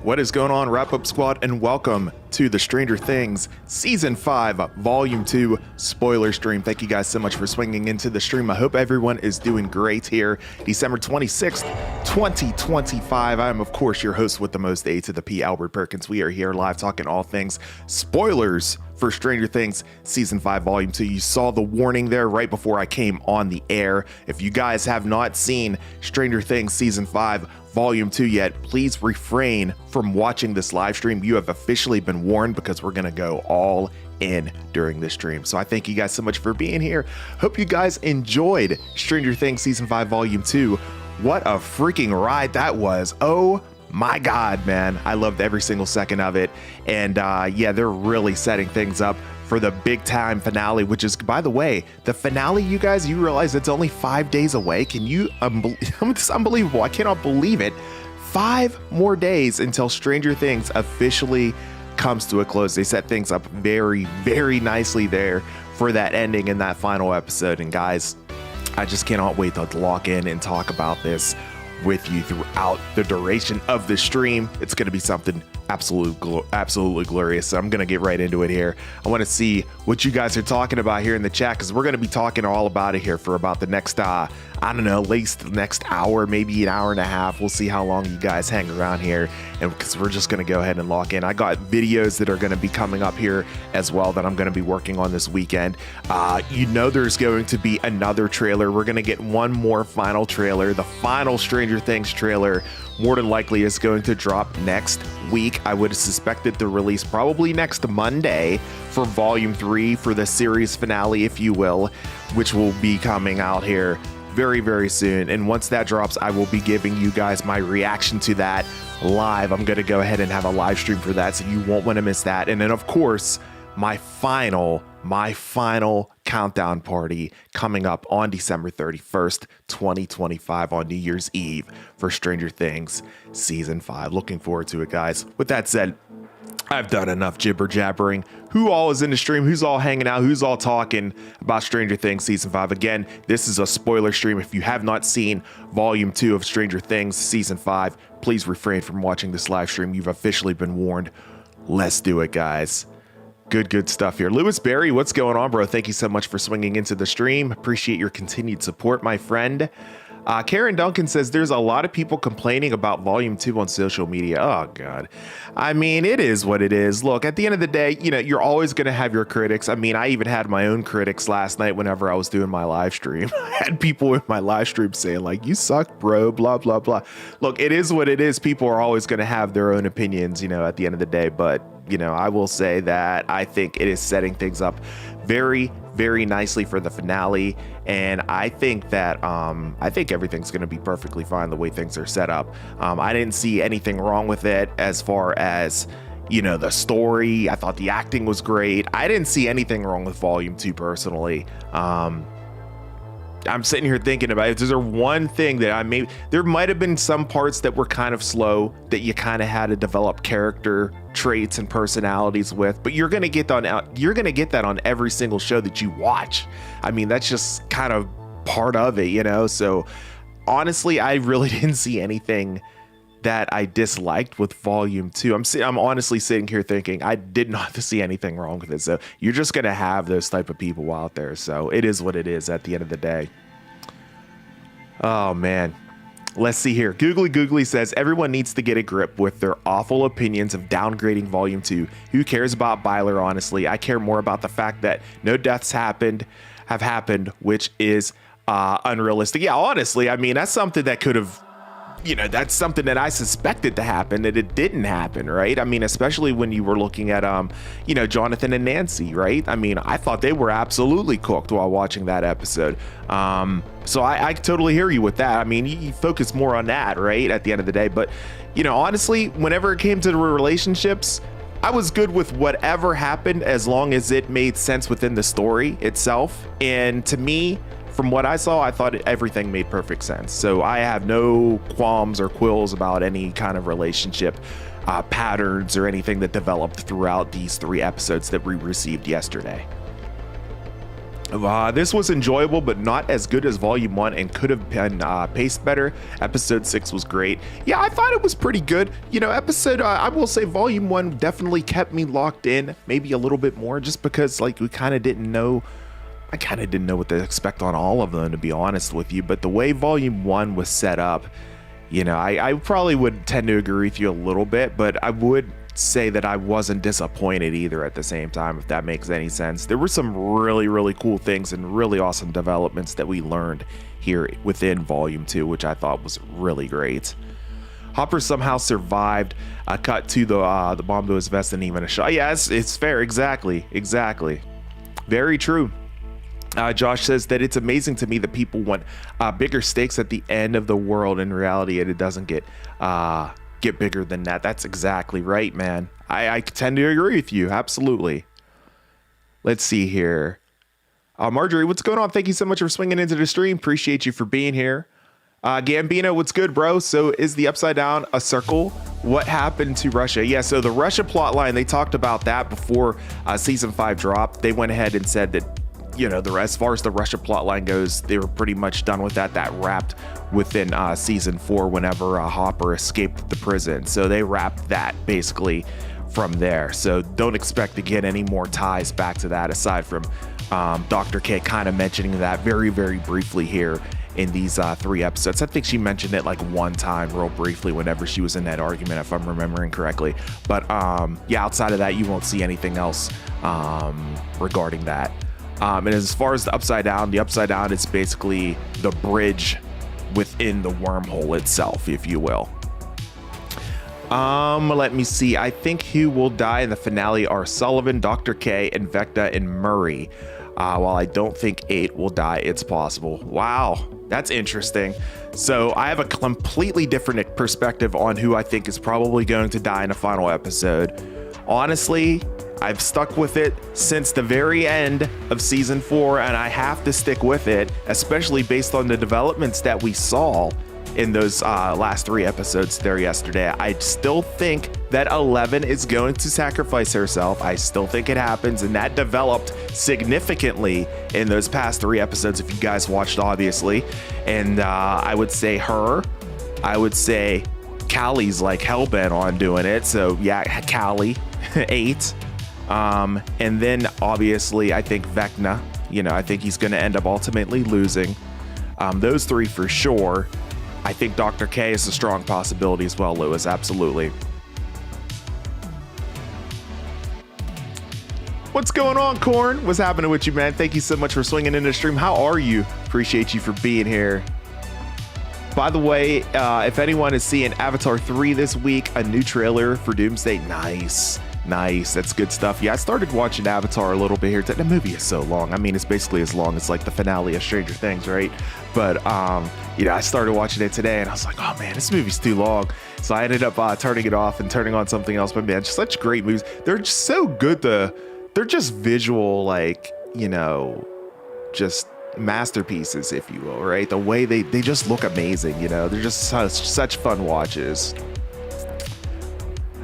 What is going on, Wrap Up Squad, and welcome to the Stranger Things Season 5, Volume 2 spoiler stream. Thank you guys so much for swinging into the stream. I hope everyone is doing great here. December 26th, 2025. I am, of course, your host with the most A to the P, Albert Perkins. We are here live talking all things spoilers for Stranger Things Season 5, Volume 2. You saw the warning there right before I came on the air. If you guys have not seen Stranger Things Season 5, Volume 2 yet, please refrain from watching this live stream. You have officially been warned because we're going to go all in during this stream. So I thank you guys so much for being here. Hope you guys enjoyed Stranger Things Season 5, Volume 2. What a freaking ride that was. Oh my God, man. I loved every single second of it. And yeah, they're really setting things up for the big time finale, which is, by the way, the finale, you guys, you realize it's only 5 days away. Can you, it's unbelievable. I cannot believe it. 5 more days until Stranger Things officially comes to a close. They set things up very, very nicely there for that ending in that final episode. And guys, I just cannot wait to lock in and talk about this with you throughout the duration of the stream. It's going to be something absolutely glorious. So I'm going to get right into it here. I want to see what you guys are talking about here in the chat, because we're going to be talking all about it here for about the next, I don't know, at least the next hour, maybe an hour and a half. We'll see how long you guys hang around here, and because we're just going to go ahead and lock in. I got videos that are going to be coming up here as well that I'm going to be working on this weekend. You know, there's going to be another trailer. We're going to get one more final trailer. The final Stranger Things trailer more than likely is going to drop next week. I would suspect it to release probably next Monday for Volume 3, for the series finale, if you will, which will be coming out here very, very soon. And once that drops, I will be giving you guys my reaction to that live. I'm going to go ahead and have a live stream for that, so you won't want to miss that. And then, of course, my final countdown party coming up on December 31st, 2025, on New Year's Eve for Stranger Things Season 5. Looking forward to it, guys. With that said, I've done enough jibber jabbering. Who all is in the stream? Who's all hanging out? Who's all talking about Stranger Things Season 5? Again, this is a spoiler stream. If you have not seen Volume 2 of Stranger Things Season 5, please refrain from watching this live stream. You've officially been warned. Let's do it, guys. Good stuff here. Lewis Berry, what's going on, bro? Thank you so much for swinging into the stream. Appreciate your continued support, my friend. Karen Duncan says there's a lot of people complaining about Volume 2 on social media. Oh, God. I mean, it is what it is. Look, at the end of the day, you know, you're always going to have your critics. I mean, I even had my own critics last night whenever I was doing my live stream. I had people in my live stream saying, like, you suck, bro, blah, blah, blah. Look, it is what it is. People are always going to have their own opinions, you know, at the end of the day. But, you know, I will say that I think it is setting things up very, very nicely for the finale, and I think that I think everything's going to be perfectly fine the way things are set up. I didn't see anything wrong with it as far as, you know, the story. I thought the acting was great. I didn't see anything wrong with Volume 2 personally. I'm sitting here thinking about it. Is there one thing that there might have been some parts that were kind of slow, that you kind of had to develop character traits and personalities with, but you're going to get that on every single show that you watch. I mean, that's just kind of part of it, you know? So honestly, I really didn't see anything that I disliked with Volume 2. I'm honestly sitting here thinking I did not see anything wrong with it. So you're just going to have those type of people out there. So it is what it is at the end of the day. Oh, man. Let's see here. Googly says everyone needs to get a grip with their awful opinions of downgrading Volume 2. Who cares about Byler, honestly? I care more about the fact that no deaths have happened, which is unrealistic. Yeah, honestly, I mean, that's something that could have, you know, that's something that I suspected to happen, that it didn't happen, right? I mean, especially when you were looking at, you know, Jonathan and Nancy, right? I mean, I thought they were absolutely cooked while watching that episode. So I totally hear you with that. I mean, you focus more on that, right? At the end of the day. But, you know, honestly, whenever it came to the relationships, I was good with whatever happened as long as it made sense within the story itself. And to me, from what I saw, I thought everything made perfect sense. So I have no qualms or quills about any kind of relationship patterns or anything that developed throughout these 3 episodes that we received yesterday. This was enjoyable, but not as good as Volume 1 and could have been paced better. Episode 6 was great. Yeah, I thought it was pretty good. You know, I will say Volume 1 definitely kept me locked in, maybe a little bit more, just because, like, I kind of didn't know what to expect on all of them, to be honest with you. But the way Volume 1 was set up, you know, I probably would tend to agree with you a little bit, but I would say that I wasn't disappointed either at the same time, if that makes any sense. There were some really, really cool things and really awesome developments that we learned here within Volume 2, which I thought was really great. Hopper somehow survived a cut to the bomb to his vest and even a shot. Yeah, it's fair. Exactly. Very true. Josh says that it's amazing to me that people want bigger stakes at the end of the world. In reality, and it doesn't get bigger than that. That's exactly right, man. I tend to agree with you. Absolutely. Let's see here. Marjorie, what's going on? Thank you so much for swinging into the stream. Appreciate you for being here. Gambino, what's good, bro? So is the Upside Down a circle? What happened to Russia? Yeah, so the Russia plot line, they talked about that before season 5 dropped. They went ahead and said that, you know, as far as the Russia plotline goes, they were pretty much done with that. That wrapped within season 4 whenever Hopper escaped the prison. So they wrapped that basically from there. So don't expect to get any more ties back to that, aside from Dr. K kind of mentioning that very, very briefly here in these 3 episodes. I think she mentioned it like one time real briefly whenever she was in that argument, if I'm remembering correctly. But yeah, outside of that, you won't see anything else regarding that. And as far as the Upside Down is basically the bridge within the wormhole itself, if you will. Let me see. I think who will die in the finale are Sullivan, Dr. K, and Vecna and Murray. While I don't think 8 will die, it's possible. Wow, that's interesting. So I have a completely different perspective on who I think is probably going to die in the final episode. Honestly, I've stuck with it since the very end of season 4, and I have to stick with it, especially based on the developments that we saw in those last 3 episodes there yesterday. I still think that 11 is going to sacrifice herself. I still think it happens, and that developed significantly in those past 3 episodes, if you guys watched, obviously. And I would say Callie's like hellbent on doing it. So yeah, Callie, 8. And then obviously I think Vecna, you know, I think he's going to end up ultimately losing. Those 3 for sure. I think Dr. K is a strong possibility as well, Lewis. Absolutely. What's going on, Corn? What's happening with you, man? Thank you so much for swinging in the stream. How are you? Appreciate you for being here. By the way, if anyone is seeing Avatar 3 this week, a new trailer for Doomsday. Nice. That's good stuff. Yeah, I started watching Avatar a little bit here. The movie is so long. I mean, it's basically as long as like the finale of Stranger Things, right? But you know, I started watching it today and I was like, oh man, this movie's too long. So I ended up turning it off and turning on something else. But man, just such great movies. They're just so good. They're just visual, like, you know, just masterpieces, if you will, right? The way they just look amazing, you know. They're just such fun watches.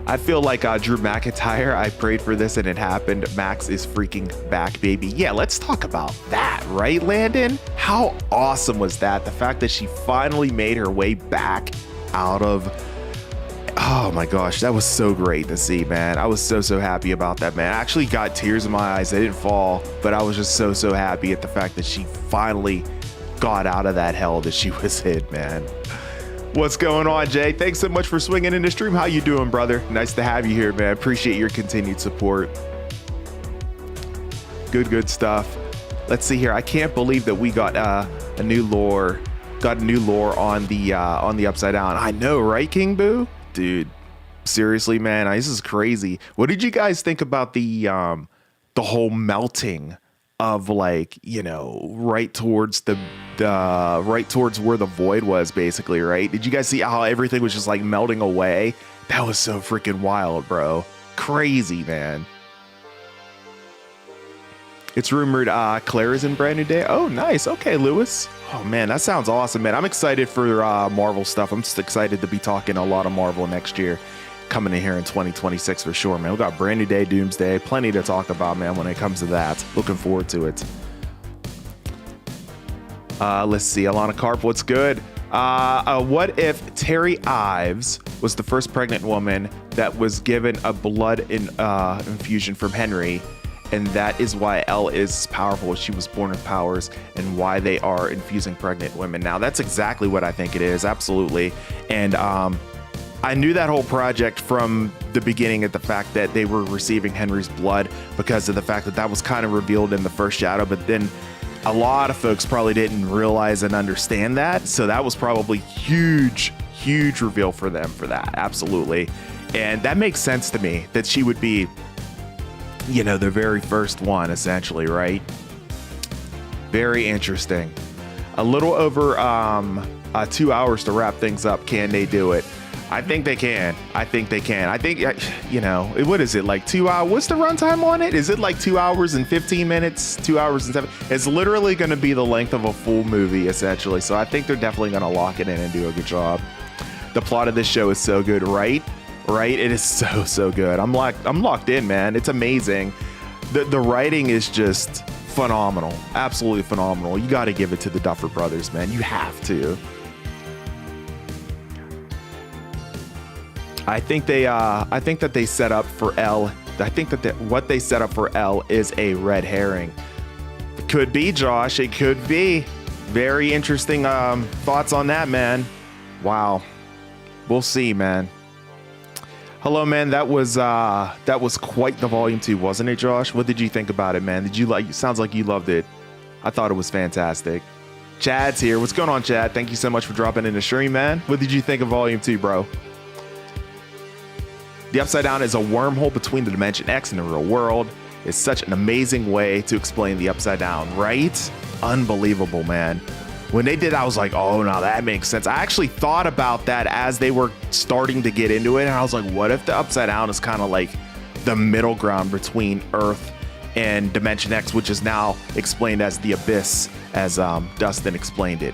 I feel like Drew McIntyre, I prayed for this and it happened. Max is freaking back, baby. Yeah, let's talk about that, right, Landon? How awesome was that? The fact that she finally made her way back out of... Oh my gosh, that was so great to see, man. I was so happy about that, man. I actually got tears in my eyes. They didn't fall, but I was just so happy at the fact that she finally got out of that hell that she was in, man. What's going on, Jay? Thanks so much for swinging in the stream. How you doing, brother? Nice to have you here, man. Appreciate your continued support. Good stuff. Let's see here. I can't believe that we got a new lore. Got a new lore on the Upside Down. I know, right, King Boo? Dude, seriously, man, this is crazy. What did you guys think about the whole melting of, like, you know, right towards right towards where the void was, basically, right? Did you guys see how everything was just like melting away? That was so freaking wild, bro. Crazy, man. It's rumored Claire is in Brand New Day. Oh, nice. Okay, Lewis. Oh man, that sounds awesome, man. I'm excited for Marvel stuff. I'm just excited to be talking a lot of Marvel next year, coming in here in 2026 for sure, man. We got Brand New Day, Doomsday, plenty to talk about, man, when it comes to that. Looking forward to it. Let's see. Alana Karp, what's good? What if Terry Ives was the first pregnant woman that was given a blood infusion from Henry, and that is why Elle is powerful? She was born with powers, and why they are infusing pregnant women. Now, that's exactly what I think it is. Absolutely. And I knew that whole project from the beginning at the fact that they were receiving Henry's blood, because of the fact that that was kind of revealed in the first shadow, but then a lot of folks probably didn't realize and understand that. So that was probably huge reveal for them for that. Absolutely. And that makes sense to me that she would be, you know, the very first one, essentially, right? Very interesting. A little over 2 hours to wrap things up. Can they do it? I think they can. I think, you know, what is it, like 2 hours? What's the runtime on it? Is it like 2 hours and 15 minutes, 2 hours and 7? It's literally going to be the length of a full movie, essentially. So I think they're definitely going to lock it in and do a good job. The plot of this show is so good, right? Right? It is so good. I'm locked in, man. It's amazing. The writing is just phenomenal. Absolutely phenomenal. You got to give it to the Duffer Brothers, man. You have to. I think that they set up for Elle. I think that what they set up for Elle is a red herring. It could be, Josh. It could be. Very interesting thoughts on that, man. Wow. We'll see, man. Hello, man. That was quite the volume 2, wasn't it, Josh? What did you think about it, man? Did you like? Sounds like you loved it. I thought it was fantastic. Chad's here. What's going on, Chad? Thank you so much for dropping in the stream, man. What did you think of volume 2, bro? The Upside Down is a wormhole between the Dimension X and the real world. It's such an amazing way to explain the Upside Down, right? Unbelievable, man. When they did, I was like, oh, now that makes sense. I actually thought about that as they were starting to get into it, and I was like, what if the Upside Down is kind of like the middle ground between Earth and Dimension X, which is now explained as the Abyss, as Dustin explained it.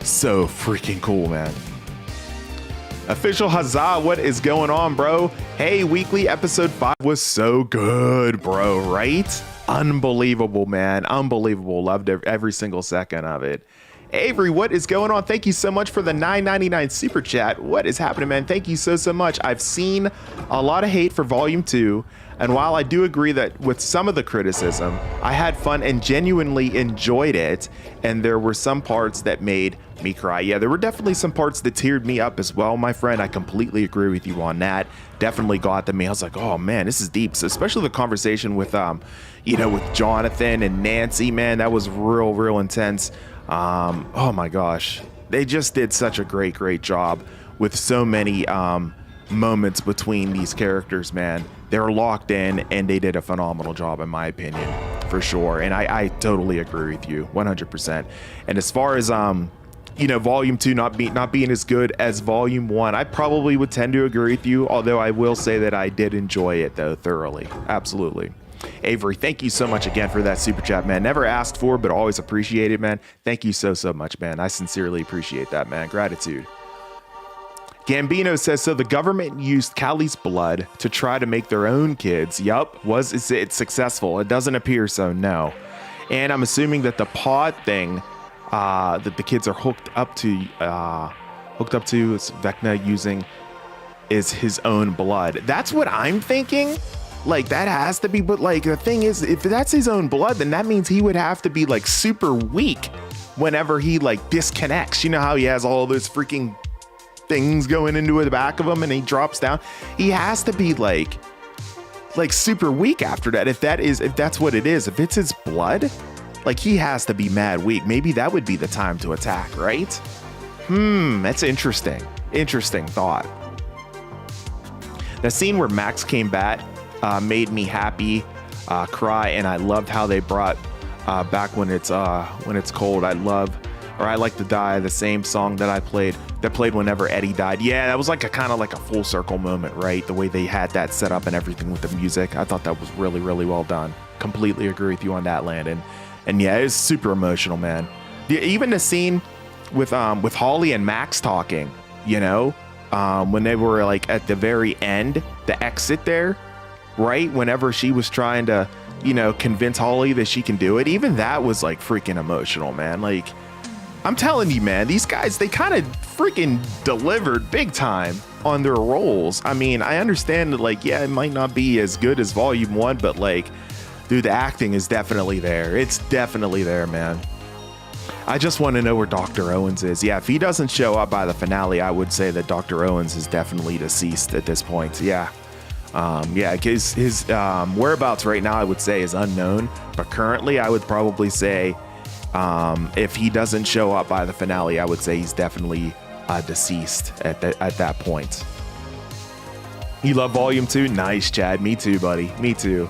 So freaking cool, man. Official Huzzah, what is going on, bro? Hey, weekly episode 5 was so good, bro, right? Unbelievable, man. Unbelievable. Loved every single second of it. Avery, what is going on? Thank you so much for the $9.99 super chat. What is happening, man? Thank you so much. I've seen a lot of hate for volume 2, and while I do agree that with some of the criticism, I had fun and genuinely enjoyed it, and there were some parts that made me cry. Yeah, there were definitely some parts that teared me up as well, my friend. I completely agree with you on that. Definitely got to me. I was like, oh man, this is deep. So especially the conversation with with Jonathan and Nancy, man, that was real intense. Oh my gosh, they just did such a great job with so many moments between these characters, man. They're locked in and they did a phenomenal job, in my opinion, for sure. And I totally agree with you 100%. And as far as volume 2 not being as good as volume 1, I probably would tend to agree with you, although I will say that I did enjoy it though thoroughly. Absolutely. Avery, thank you so much again for that super chat, man. Never asked for, but always appreciated, man. Thank you so much, man. I sincerely appreciate that, man. Gratitude. Gambino says, so the government used Callie's blood to try to make their own kids. Yup. Was it successful? It doesn't appear so, no. And I'm assuming that the pod thing that the kids are hooked up to is Vecna using is his own blood. That's what I'm thinking. Like, that has to be, but like, the thing is, if that's his own blood, then that means he would have to be like super weak whenever he like disconnects. You know how he has all those freaking things going into the back of him and he drops down? He has to be like super weak after that. If that's what it is, if it's his blood, like, he has to be mad weak. Maybe that would be the time to attack, right? That's interesting. Interesting thought. The scene where Max came back made me happy, cry, and I loved how they brought back when it's cold. I Like to Die, the same song that played whenever Eddie died. Yeah, that was like a kind of like a full circle moment, right? The way they had that set up and everything with the music. I thought that was really well done. Completely agree with you on that, Landon. And yeah, it's super emotional, man. Even the scene with Holly and Max talking, when they were like at the very end, the exit there, right? Whenever she was trying to, convince Holly that she can do it, even that was like freaking emotional, man. Like, I'm telling you, man, these guys, they kind of freaking delivered big time on their roles. I mean, I understand that, like, yeah, it might not be as good as Volume 1, but, like, dude, the acting is definitely there. It's definitely there, man. I just want to know where Dr. Owens is. Yeah, if he doesn't show up by the finale, I would say that Dr. Owens is definitely deceased at this point. Yeah. Yeah, his whereabouts right now, I would say, is unknown. But currently, I would probably say, if he doesn't show up by the finale, I would say he's definitely deceased at that point. You love Volume 2? Nice, Chad. Me too, buddy. Me too.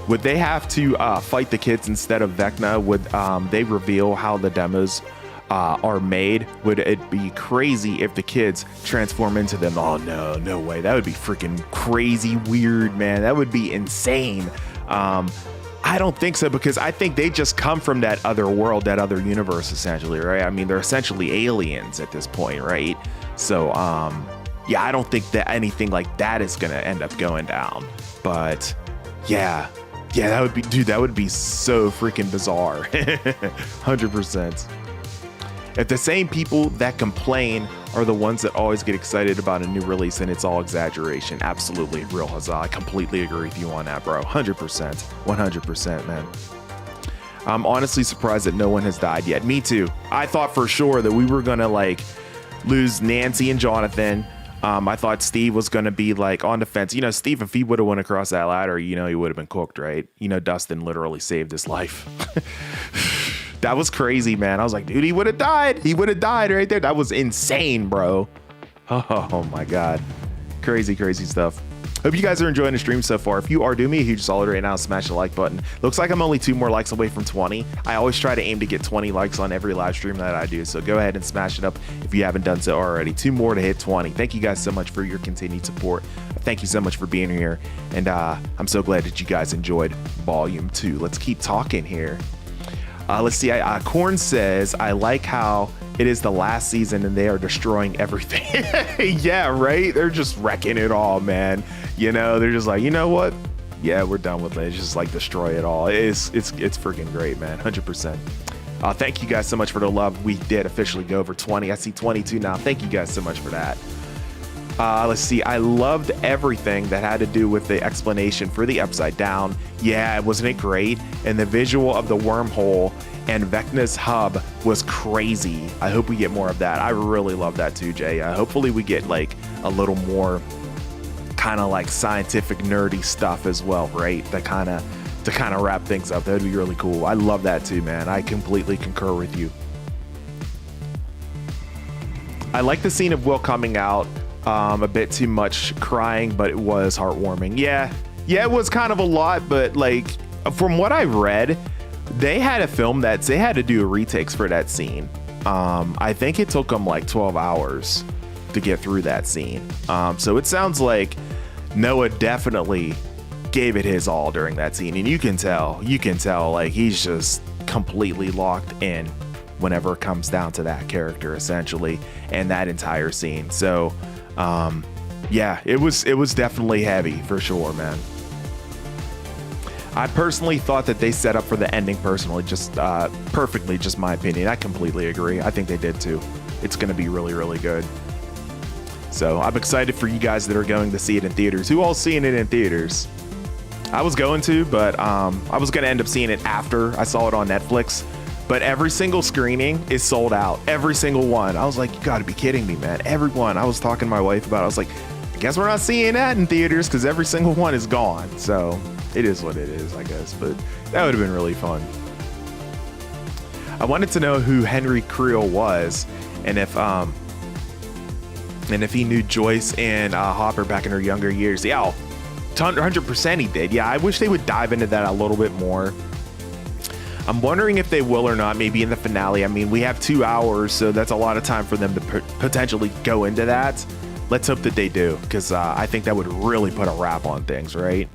Would they have to fight the kids instead of Vecna? Would they reveal how the demos are made? Would it be crazy if the kids transform into them? Oh, no way. That would be freaking crazy weird, man. That would be insane. I don't think so, because I think they just come from that other world, that other universe, essentially, right? I mean, they're essentially aliens at this point, right? So, yeah, I don't think that anything like that is going to end up going down. But, yeah, that would be, dude, that would be so freaking bizarre. 100%. If the same people that complain are the ones that always get excited about a new release and it's all exaggeration, absolutely, real huzzah. I completely agree with you on that, bro. 100%. 100%, man. I'm honestly surprised that no one has died yet. Me too. I thought for sure that we were going to, like, lose Nancy and Jonathan. I thought Steve was going to be, like, on the fence. You know, Steve, if he would have went across that ladder, you know, he would have been cooked, right? You know, Dustin literally saved his life. That was crazy, man. I was like, dude, he would have died. He would have died right there. That was insane, bro. Oh my God. Crazy, crazy stuff. Hope you guys are enjoying the stream so far. If you are, do me a huge solid right now. Smash the like button. Looks like I'm only 2 more likes away from 20. I always try to aim to get 20 likes on every live stream that I do. So go ahead and smash it up if you haven't done so already. 2 more to hit 20. Thank you guys so much for your continued support. Thank you so much for being here. And I'm so glad that you guys enjoyed Volume 2. Let's keep talking here. Let's see. Korn says, I like how it is the last season and they are destroying everything. Yeah, right? They're just wrecking it all, man. You know, they're just like, you know what? Yeah, we're done with it. It's just like destroy it all. It's freaking great, man. 100%. Thank you guys so much for the love. We did officially go over 20. I see 22 now. Thank you guys so much for that. Let's see. I loved everything that had to do with the explanation for the Upside Down. Yeah, wasn't it great? And the visual of the wormhole and Vecna's hub was crazy. I hope we get more of that. I really love that too, Jay. Hopefully we get, like, a little more kind of like scientific nerdy stuff as well, right? To kind of wrap things up. That'd be really cool. I love that too, man. I completely concur with you. I like the scene of Will coming out. A bit too much crying, but it was heartwarming. Yeah, it was kind of a lot, but, like, from what I read, they had to film that. They had to do retakes for that scene. I think it took them like 12 hours to get through that scene. So it sounds like Noah definitely gave it his all during that scene, and you can tell, like, he's just completely locked in whenever it comes down to that character, essentially, and that entire scene. So yeah, it was definitely heavy for sure, man. I personally thought that they set up for the ending personally, just perfectly, just my opinion. I completely agree. I think they did too. It's going to be really, really good. So I'm excited for you guys that are going to see it in theaters. Who all's seeing it in theaters? I was going to, but I was going to end up seeing it after I saw it on Netflix. But every single screening is sold out. Every single one. I was like, you gotta be kidding me, man. Everyone. I was talking to my wife about it. I was like, I guess we're not seeing that in theaters because every single one is gone. So it is what it is, I guess. But that would have been really fun. I wanted to know who Henry Creel was and if he knew Joyce and Hopper back in her younger years. Yeah, 100% he did. Yeah, I wish they would dive into that a little bit more. I'm wondering if they will or not, maybe in the finale. I mean, we have 2 hours, so that's a lot of time for them to potentially go into that. Let's hope that they do, because I think that would really put a wrap on things, right?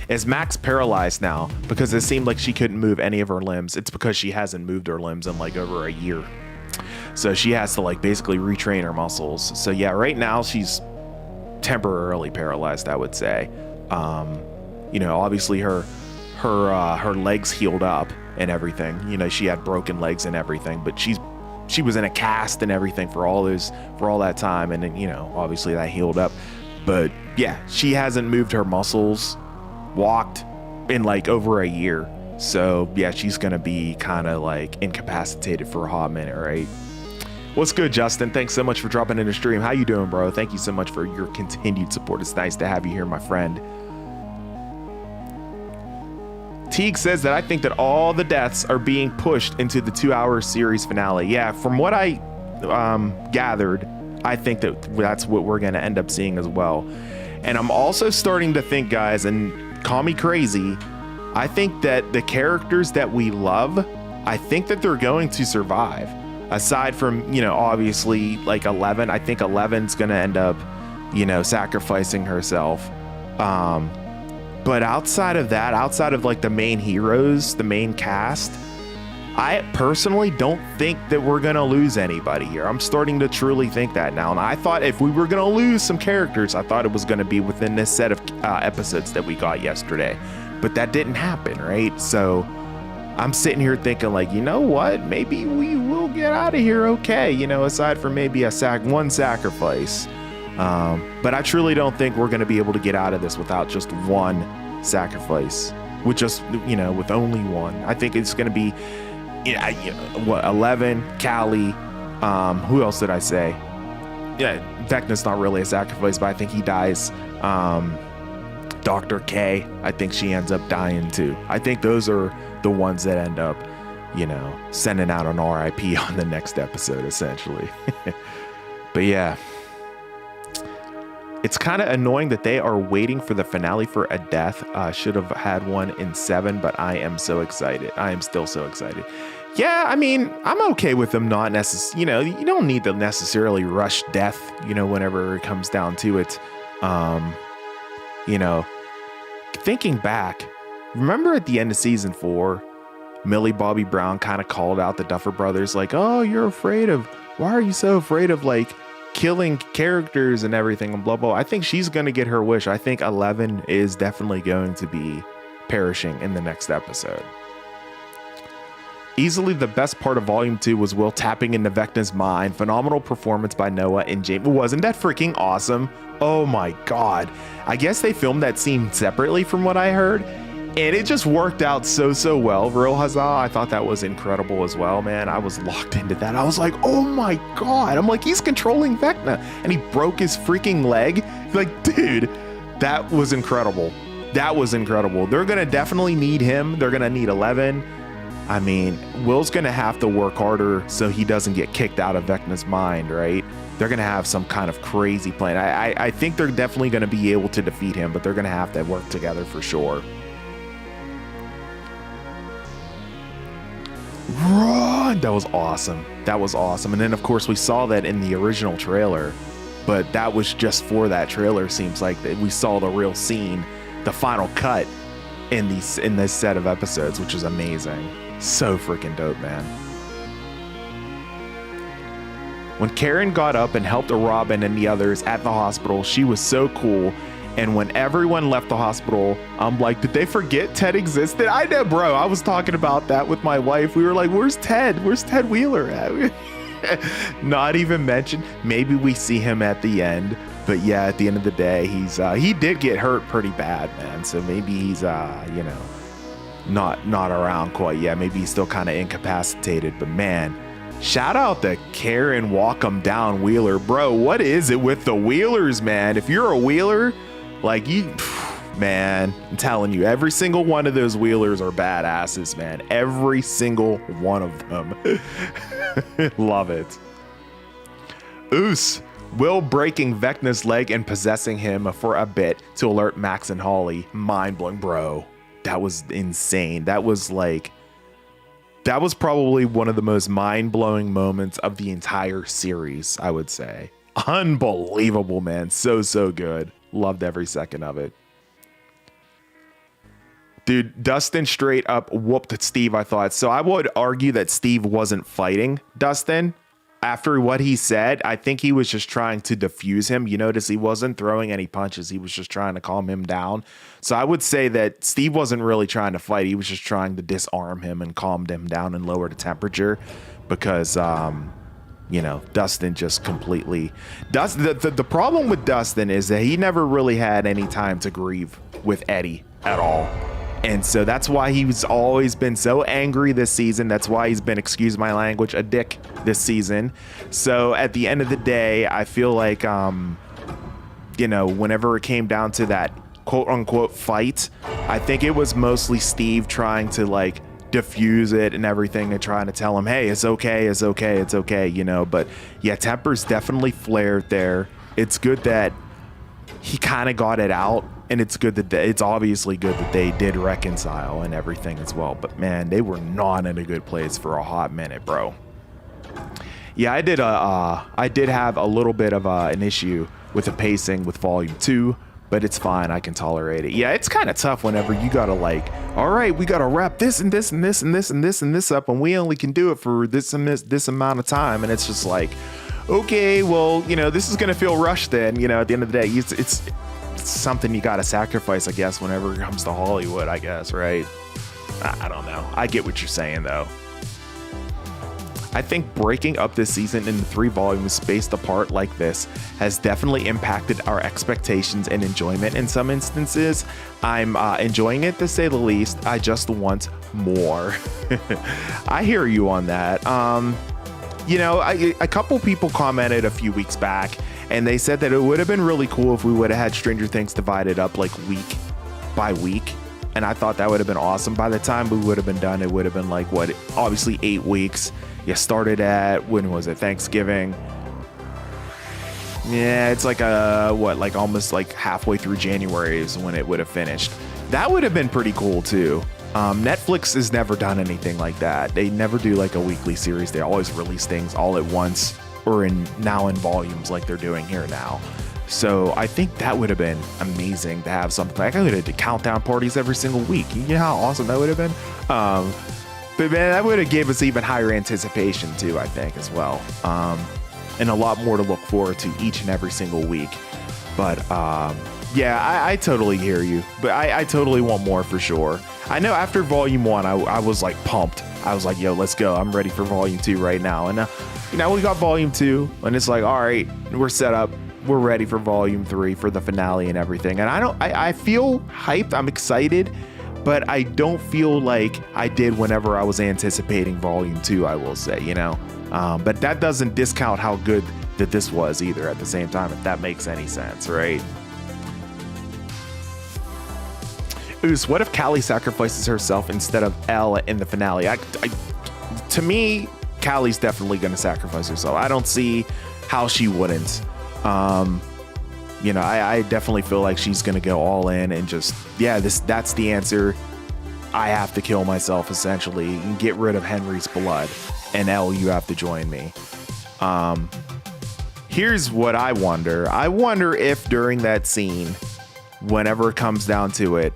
Is Max paralyzed now? Because it seemed like she couldn't move any of her limbs. It's because she hasn't moved her limbs in like over a year. So she has to, like, basically retrain her muscles. So yeah, right now she's temporarily paralyzed, I would say. You know, obviously her her legs healed up and everything. You know, she had broken legs and everything, but she was in a cast and everything for all that time, and then, you know, obviously that healed up. But yeah, she hasn't moved her muscles, walked in like over a year. So yeah, she's gonna be kind of like incapacitated for a hot minute, right? What's good, Justin? Thanks so much for dropping in the stream. How you doing, bro? Thank you so much for your continued support. It's nice to have you here, my friend. Teague says that I think that all the deaths are being pushed into the 2-hour series finale. Yeah, from what I gathered, I think that that's what we're going to end up seeing as well. And I'm also starting to think, guys, and call me crazy, I think that the characters that we love, I think that they're going to survive. Aside from, you know, obviously like 11, I think 11's going to end up, you know, sacrificing herself. But outside of that, outside of like the main heroes, the main cast, I personally don't think that we're going to lose anybody here. I'm starting to truly think that now. And I thought if we were going to lose some characters, I thought it was going to be within this set of episodes that we got yesterday. But that didn't happen, right? So I'm sitting here thinking like, you know what? Maybe we will get out of here okay, you know, aside from maybe one sacrifice. But I truly don't think we're going to be able to get out of this without just one sacrifice. With just, you know, with only one. I think it's going to be, you know, 11, Callie, who else did I say? Yeah, Vecna's not really a sacrifice, but I think he dies. Dr. K, I think she ends up dying too. I think those are the ones that end up, you know, sending out an RIP on the next episode, essentially. But yeah, it's kind of annoying that they are waiting for the finale for a death. Should have had one in 7, but I am so excited. I am still so excited. Yeah, I mean, I'm okay with them not necessarily, you know, you don't need to necessarily rush death, you know, whenever it comes down to it. You know, thinking back, remember at the end of season 4, Millie Bobby Brown kind of called out the Duffer Brothers like, oh, why are you so afraid of like killing characters and everything and blah, blah. I think she's going to get her wish. I think 11 is definitely going to be perishing in the next episode. Easily the best part of Volume 2 was Will tapping into Vecna's mind. Phenomenal performance by Noah and James. Wasn't that freaking awesome? Oh my God. I guess they filmed that scene separately from what I heard, and it just worked out so well. Real huzzah. I thought that was incredible as well, man. I was locked into that. I was like, oh my God. I'm like, he's controlling Vecna, and he broke his freaking leg. Like, dude, that was incredible. That was incredible. They're going to definitely need him. They're going to need 11. I mean, Will's going to have to work harder so he doesn't get kicked out of Vecna's mind, right? They're going to have some kind of crazy plan. I think they're definitely going to be able to defeat him, but they're going to have to work together for sure. Run! That was awesome. That was awesome. And then, of course, we saw that in the original trailer, but that was just for that trailer. Seems like that we saw the real scene, the final cut in this set of episodes, which is amazing. So freaking dope, man. When Karen got up and helped Robin and the others at the hospital, she was so cool. And when everyone left the hospital, I'm like, did they forget Ted existed? I know, bro. I was talking about that with my wife. We were like, where's Ted? Where's Ted Wheeler at? Not even mentioned. Maybe we see him at the end. But yeah, at the end of the day, he did get hurt pretty bad, man. So maybe he's, you know, not around quite yet. Maybe he's still kind of incapacitated. But man, shout out to Karen Walk 'em Down Wheeler. Bro, what is it with the Wheelers, man? If you're a Wheeler, like you, man, I'm telling you, every single one of those Wheelers are badasses, man. Every single one of them. Love it. Oos. Will breaking Vecna's leg and possessing him for a bit to alert Max and Holly. Mind-blowing, bro. That was insane. That was probably one of the most mind-blowing moments of the entire series, I would say. Unbelievable, man. So good. Loved every second of it. Dude, Dustin straight up whooped Steve, I thought. So I would argue that Steve wasn't fighting Dustin. after what he said, I think he was just trying to diffuse him. You notice he wasn't throwing any punches. He was just trying to calm him down. So I would say that Steve wasn't really trying to fight. He was just trying to disarm him and calm him down and lower the temperature because, you know, Dustin just completely... The problem with Dustin is that he never really had any time to grieve with Eddie at all. And so that's why he's always been so angry this season. That's why he's been, excuse my language, a dick this season. So at the end of the day, I feel like, you know, whenever it came down to that quote unquote fight, I think it was mostly Steve trying to like diffuse it and everything and trying to tell him, hey, it's okay, it's okay, it's okay, you know. But yeah, tempers definitely flared there. It's good that he kind of got it out. And it's good that it's obviously good that they did reconcile and everything as well. But man, they were not in a good place for a hot minute, bro. Yeah, I did have a little bit of an issue with the pacing with Volume 2, but it's fine. I can tolerate it. Yeah, it's kind of tough whenever you gotta like, all right, we gotta wrap this and this and this and this and this and this up, and we only can do it for this and this amount of time, and it's just like, okay, well, you know, this is gonna feel rushed. Then, you know, at the end of the day, it's something you got to sacrifice, I guess, whenever it comes to Hollywood, I guess, right? I don't know. I get what you're saying, though. I think breaking up this season into 3 volumes spaced apart like this has definitely impacted our expectations and enjoyment in some instances. I'm enjoying it, to say the least. I just want more. I hear you on that. You know, a couple people commented a few weeks back, and they said that it would have been really cool if we would have had Stranger Things divided up like week by week. And I thought that would have been awesome. By the time we would have been done, it would have been like, what, obviously 8 weeks. You started at, when was it, Thanksgiving? Yeah, it's like like almost like halfway through January is when it would have finished. That would have been pretty cool too. Netflix has never done anything like that. They never do like a weekly series. They always release things all at once, or now in volumes like they're doing here now. So I think that would have been amazing to have something like, I would have did countdown parties every single week. You know how awesome that would have been? But man, that would have gave us even higher anticipation too, I think, as well. And a lot more to look forward to each and every single week. But yeah, I totally hear you, but I totally want more for sure. I know after Volume 1, I was like pumped. I was like, yo, let's go. I'm ready for Volume 2 right now. And you know, we got Volume 2, and it's like, all right, we're set up. We're ready for Volume 3 for the finale and everything. And I feel hyped. I'm excited, but I don't feel like I did whenever I was anticipating Volume 2, I will say, you know. But that doesn't discount how good that this was either at the same time, if that makes any sense, right? Oos, what if Callie sacrifices herself instead of Elle in the finale? To me, Callie's definitely going to sacrifice herself. I don't see how she wouldn't. You know, I definitely feel like she's going to go all in and just, yeah, that's the answer. I have to kill myself, essentially, and get rid of Henry's blood. And Elle, you have to join me. Here's what I wonder. I wonder if during that scene, whenever it comes down to it,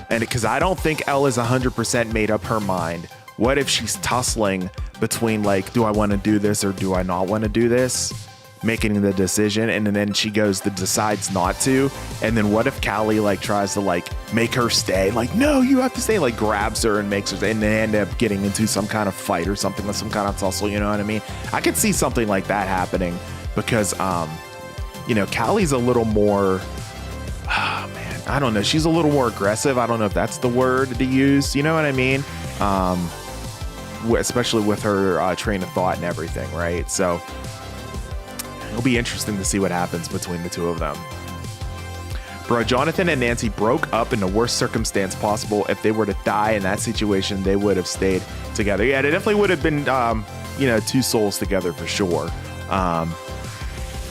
and because I don't think Elle is 100% made up her mind, what if she's tussling between like, do I want to do this or do I not want to do this? Making the decision, and then she decides not to, and then what if Callie like tries to like make her stay, like, no, you have to stay, like grabs her and makes her stay, and they end up getting into some kind of fight or something, with some kind of tussle, you know what I mean? I could see something like that happening because you know, Callie's a little more, oh man, I don't know, she's a little more aggressive. I don't know if that's the word to use, you know what I mean? Especially with her train of thought and everything, right? So it'll be interesting to see what happens between the two of them. Bro, Jonathan and Nancy broke up in the worst circumstance possible. If they were to die in that situation, they would have stayed together. Yeah, they definitely would have been, you know, two souls together for sure.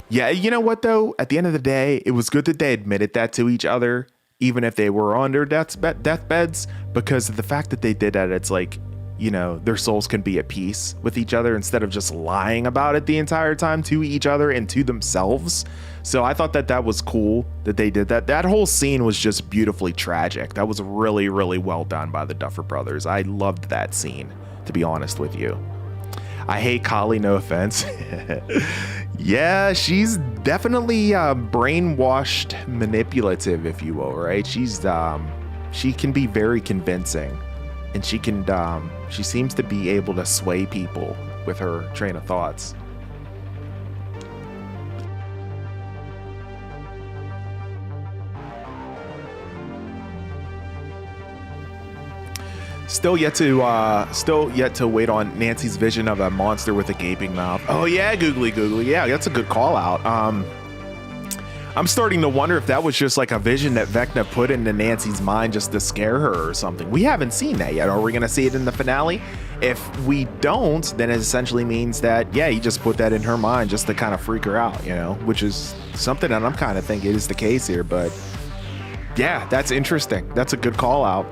Yeah, you know what, though? At the end of the day, it was good that they admitted that to each other, even if they were on their deathbeds, because of the fact that they did that, it's like, you know, their souls can be at peace with each other instead of just lying about it the entire time to each other and to themselves. So I thought that was cool that they did that. That whole scene was just beautifully tragic. That was really, really well done by the Duffer Brothers. I loved that scene, to be honest with you. I hate Kali, no offense. Yeah, she's definitely brainwashed manipulative, if you will, right? She can be very convincing, and she seems to be able to sway people with her train of thoughts. Still yet to wait on Nancy's vision of a monster with a gaping mouth. Oh yeah, googly. Yeah, that's a good call out. I'm starting to wonder if that was just like a vision that Vecna put into Nancy's mind just to scare her or something. We haven't seen that yet. Are we gonna see it in the finale? If we don't, then it essentially means that, yeah, he just put that in her mind just to kind of freak her out, which is something that I'm kind of thinking is the case here. But yeah, that's interesting. That's a good call out.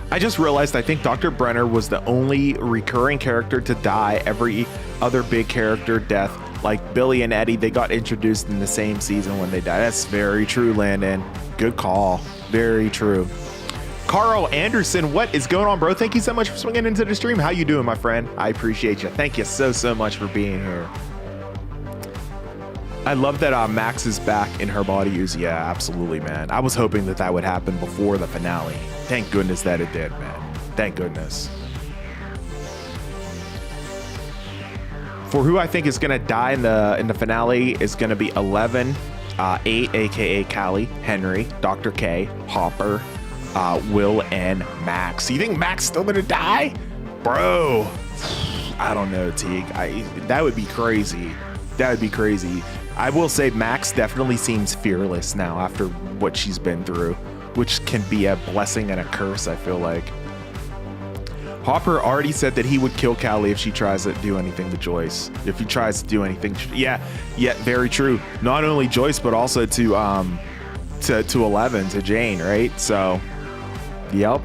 I just realized I think Dr. Brenner was the only recurring character to die. Every other big character death, like Billy and Eddie, they got introduced in the same season when they died. That's very true, Landon. Good call. Very true. Carl Anderson, what is going on, bro? Thank you so much for swinging into the stream. How you doing, my friend? I appreciate you. Thank you so much for being here. I love that Max is back in her body use. Yeah, absolutely, man. I was hoping that would happen before the finale. Thank goodness that it did, man. Thank goodness. For who I think is gonna die in the finale is gonna be 11, 8, aka Callie, Henry, Dr. K, Hopper, Will, and Max. You think Max still gonna die, bro? I don't know, Teague. That would be crazy. That would be crazy. I will say Max definitely seems fearless now after what she's been through, which can be a blessing and a curse, I feel like. Hopper already said that he would kill Callie if she tries to do anything to Joyce. If he tries to do anything, yeah, very true. Not only Joyce, but also to 11, to Jane, right? So, yep.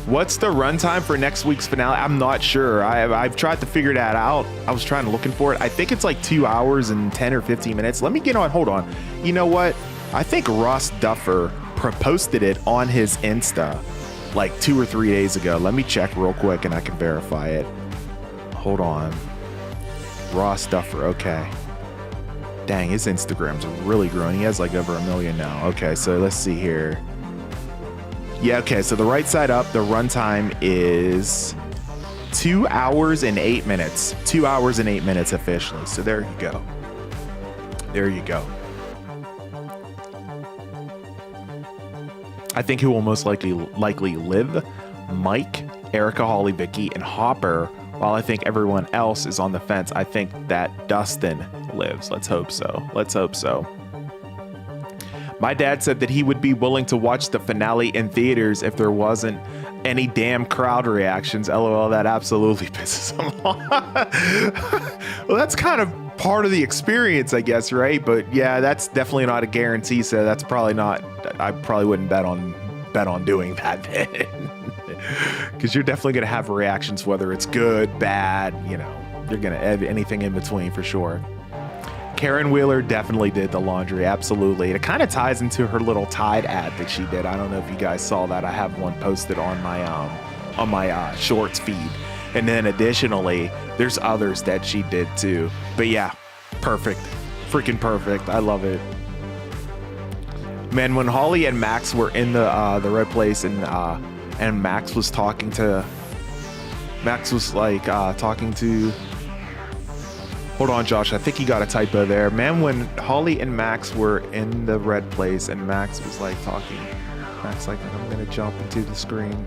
What's the runtime for next week's finale? I'm not sure. I've tried to figure that out. I was looking for it. I think it's like 2 hours and 10 or 15 minutes. Let me get on. Hold on. You know what? I think Ross Duffer posted it on his Insta like 2 or 3 days ago. Let me check real quick and I can verify it. Hold on. Ross Duffer. Okay. Dang, his Instagram's really growing. He has like over 1 million now. Okay, so let's see here. Yeah, okay, so the right side up, the runtime is 2 hours and 8 minutes. 2 hours and 8 minutes officially. So there you go. There you go. I think who will most likely live? Mike, Erica, Holly, Vicky, and Hopper. While I think everyone else is on the fence, I think that Dustin lives. Let's hope so. Let's hope so. My dad said that he would be willing to watch the finale in theaters if there wasn't any damn crowd reactions. LOL, that absolutely pisses him off. Well, that's kind of part of the experience, I guess, right? But yeah, that's definitely not a guarantee. So that's probably not. I probably wouldn't bet on doing that then, because you're definitely gonna have reactions, whether it's good, bad. You're gonna have anything in between for sure. Karen Wheeler definitely did the laundry, absolutely. It kind of ties into her little Tide ad that she did. I don't know if you guys saw that. I have one posted on my shorts feed. And then additionally, there's others that she did too. But yeah, perfect. Freaking perfect. I love it. Man, when Holly and Max were in the red place and Max was talking to hold on, Josh. I think you got a typo there. Man, when Holly and Max were in the red place and Max was like talking, Max like, I'm gonna jump into the screen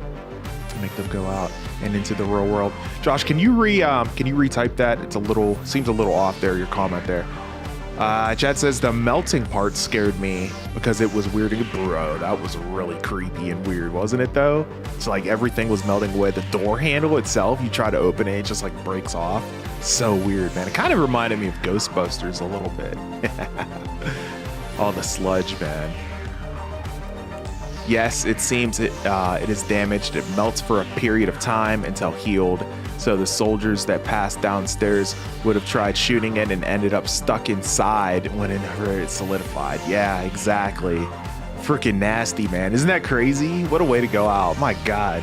to make them go out and into the real world. Josh, can you retype that? Seems a little off there, your comment there. Chad says the melting part scared me because it was weird. Bro, that was really creepy and weird, wasn't it though? It's like everything was melting away. The door handle itself, you try to open it, it just like breaks off. So weird, man. It kind of reminded me of Ghostbusters a little bit. All the sludge, man. Yes, it seems it is damaged. It melts for a period of time until healed. So the soldiers that passed downstairs would have tried shooting it and ended up stuck inside whenever it solidified. Yeah, exactly. Freaking nasty, man. Isn't that crazy? What a way to go out. My God.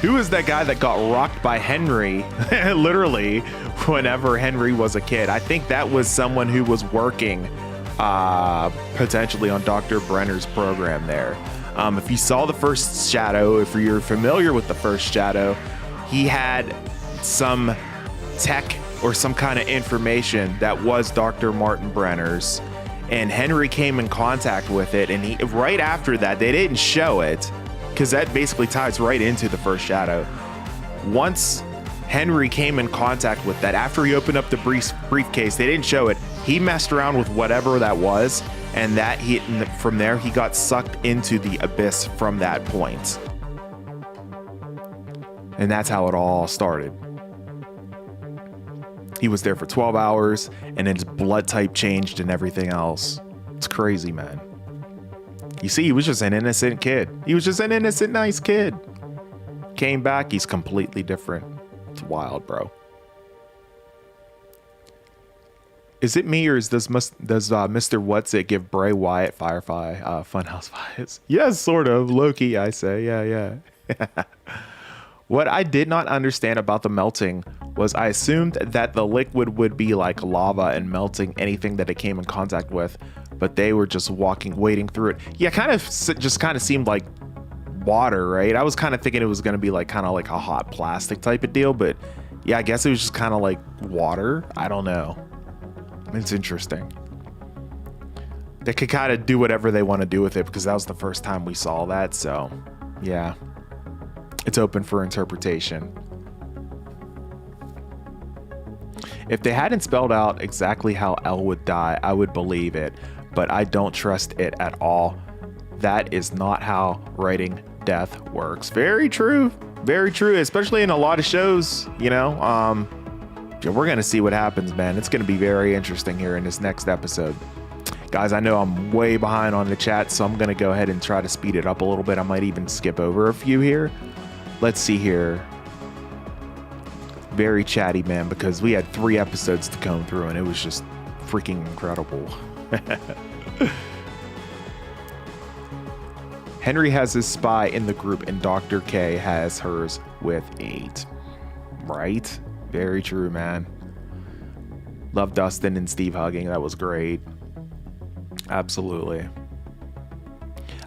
Who is that guy that got rocked by Henry literally whenever Henry was a kid? I think that was someone who was working potentially on Dr. Brenner's program there. If you saw the first shadow, if you're familiar with the first shadow, he had some tech or some kind of information that was Dr. Martin Brenner's, and Henry came in contact with it, and he right after that, they didn't show it because that basically ties right into the first shadow. Once Henry came in contact with that, after he opened up the briefcase, they didn't show it. He messed around with whatever that was, and from there he got sucked into the abyss from that point. And that's how it all started. He was there for 12 hours, and his blood type changed and everything else. It's crazy, man. You see, he was just an innocent kid. He was just an innocent, nice kid. Came back, he's completely different. It's wild, bro. Is it me, or does Mr. What's It give Bray Wyatt Firefly Funhouse vibes? Yes, sort of. Low-key, I say. Yeah. What I did not understand about the melting was I assumed that the liquid would be like lava and melting anything that it came in contact with, but they were just wading through it. Yeah, just kind of seemed like water, right? I was kind of thinking it was going to be like kind of like a hot plastic type of deal, but yeah, I guess it was just kind of like water. I don't know. It's interesting. They could kind of do whatever they want to do with it because that was the first time we saw that. So yeah, it's open for interpretation. If they hadn't spelled out exactly how Elle would die, I would believe it, but I don't trust it at all. That is not how writing death works. Very true, especially in a lot of shows, you know. We're gonna see what happens, man. It's gonna be very interesting here in this next episode. Guys, I know I'm way behind on the chat, so I'm gonna go ahead and try to speed it up a little bit. I might even skip over a few here. Let's see here. Very chatty, man, because we had 3 episodes to comb through and it was just freaking incredible. Henry has his spy in the group and Dr. K has hers with 8. Right? Very true, man. Love Dustin and Steve hugging. That was great. Absolutely.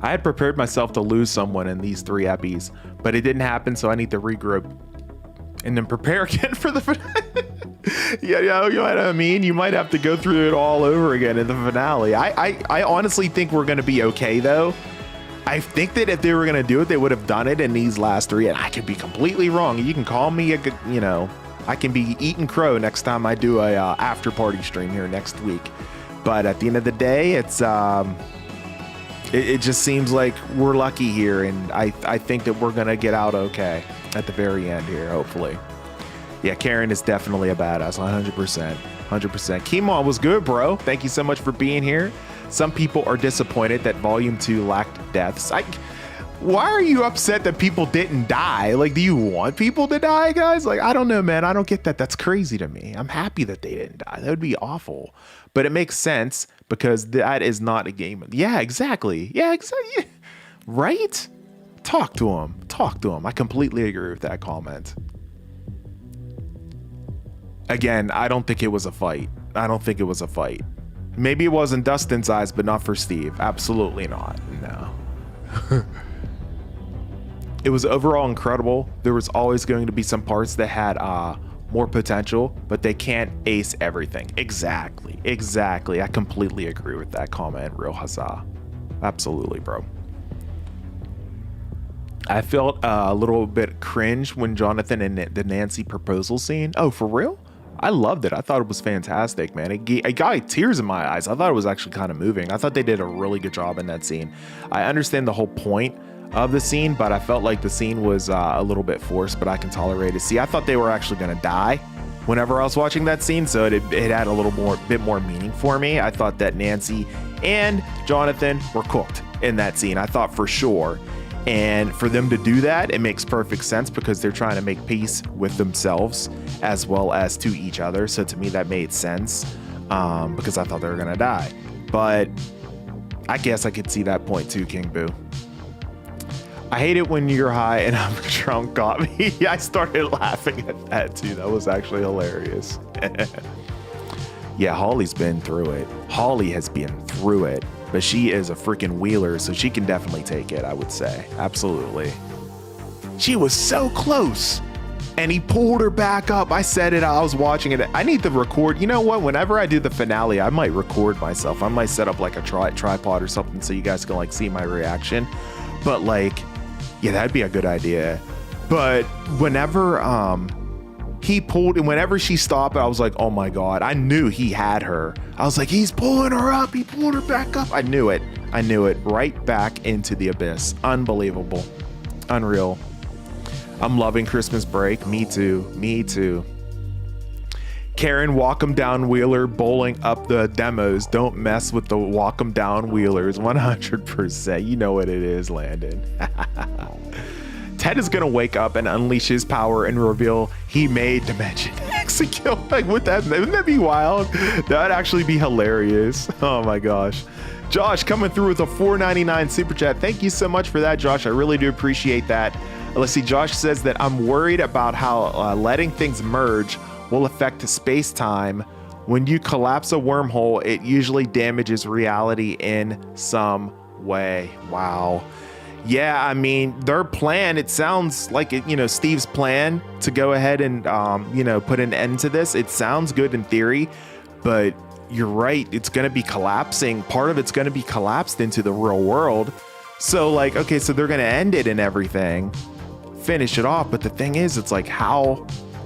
I had prepared myself to lose someone in these 3 epis, but it didn't happen, so I need to regroup and then prepare again for the finale. Yeah, you know what I mean? You might have to go through it all over again in the finale. I honestly think we're going to be okay, though. I think that if they were going to do it, they would have done it in these last 3, and I could be completely wrong. You can call me I can be eating crow next time I do a after party stream here next week. But at the end of the day, it's it just seems like we're lucky here, and I think that we're gonna get out okay at the very end here, hopefully. Yeah, Karen is definitely a badass, 100%. 100%. Kimon was good, bro. Thank you so much for being here. Some people are disappointed that Volume 2 lacked deaths. Why are you upset that people didn't die? Like, do you want people to die, guys? Like, I don't know, man. I don't get that. That's crazy to me. I'm happy that they didn't die. That would be awful. But it makes sense because that is not a game. Yeah, exactly. Yeah, exactly. Right? Talk to him. Talk to him. I completely agree with that comment. Again, I don't think it was a fight. I don't think it was a fight. Maybe it was in Dustin's eyes, but not for Steve. Absolutely not. No. It was overall incredible. There was always going to be some parts that had more potential, but they can't ace everything. Exactly. I completely agree with that comment, Real Huzzah. Absolutely, bro. I felt a little bit cringe when Jonathan and the Nancy proposal scene. Oh, for real? I loved it. I thought it was fantastic, man. It got tears in my eyes. I thought it was actually kind of moving. I thought they did a really good job in that scene. I understand the whole point of the scene, but I felt like the scene was a little bit forced, but I can tolerate it. See, I thought they were actually going to die whenever I was watching that scene, so it had a bit more meaning for me. I thought that Nancy and Jonathan were cooked in that scene. I thought for sure. And for them to do that, it makes perfect sense because they're trying to make peace with themselves as well as to each other. So to me, that made sense because I thought they were going to die. But I guess I could see that point too, King Boo. I hate it when you're high and I'm drunk got me. I started laughing at that too. That was actually hilarious. Yeah, Holly's been through it. Holly has been through it, but she is a freaking wheeler, so she can definitely take it, I would say. Absolutely. She was so close. And he pulled her back up. I said it, I was watching it. I need to record. You know what? Whenever I do the finale, I might record myself. I might set up like a tripod or something so you guys can like see my reaction. But like, yeah, that'd be a good idea. But whenever he pulled and whenever she stopped, I was like, oh my God, I knew he had her. I was like, he's pulling her up. He pulled her back up. I knew it. Right back into the abyss. Unbelievable. Unreal. I'm loving Christmas break. Me too. Karen, walk 'em down wheeler, bowling up the demos. Don't mess with the walk 'em down wheelers. 100%. You know what it is, Landon. Ted is gonna wake up and unleash his power and reveal he made Dimension execute. Like, wouldn't that be wild? That'd actually be hilarious. Oh my gosh. Josh coming through with a $4.99 super chat. Thank you so much for that, Josh. I really do appreciate that. Let's see. Josh says that I'm worried about how letting things merge will affect space-time. When you collapse a wormhole, it usually damages reality in some way. Wow. Yeah, I mean, their plan, it sounds like it, Steve's plan to go ahead and, put an end to this. It sounds good in theory, but you're right. It's going to be collapsing. Part of it's going to be collapsed into the real world. So like, okay, so they're going to end it and everything, finish it off. But the thing is, it's like,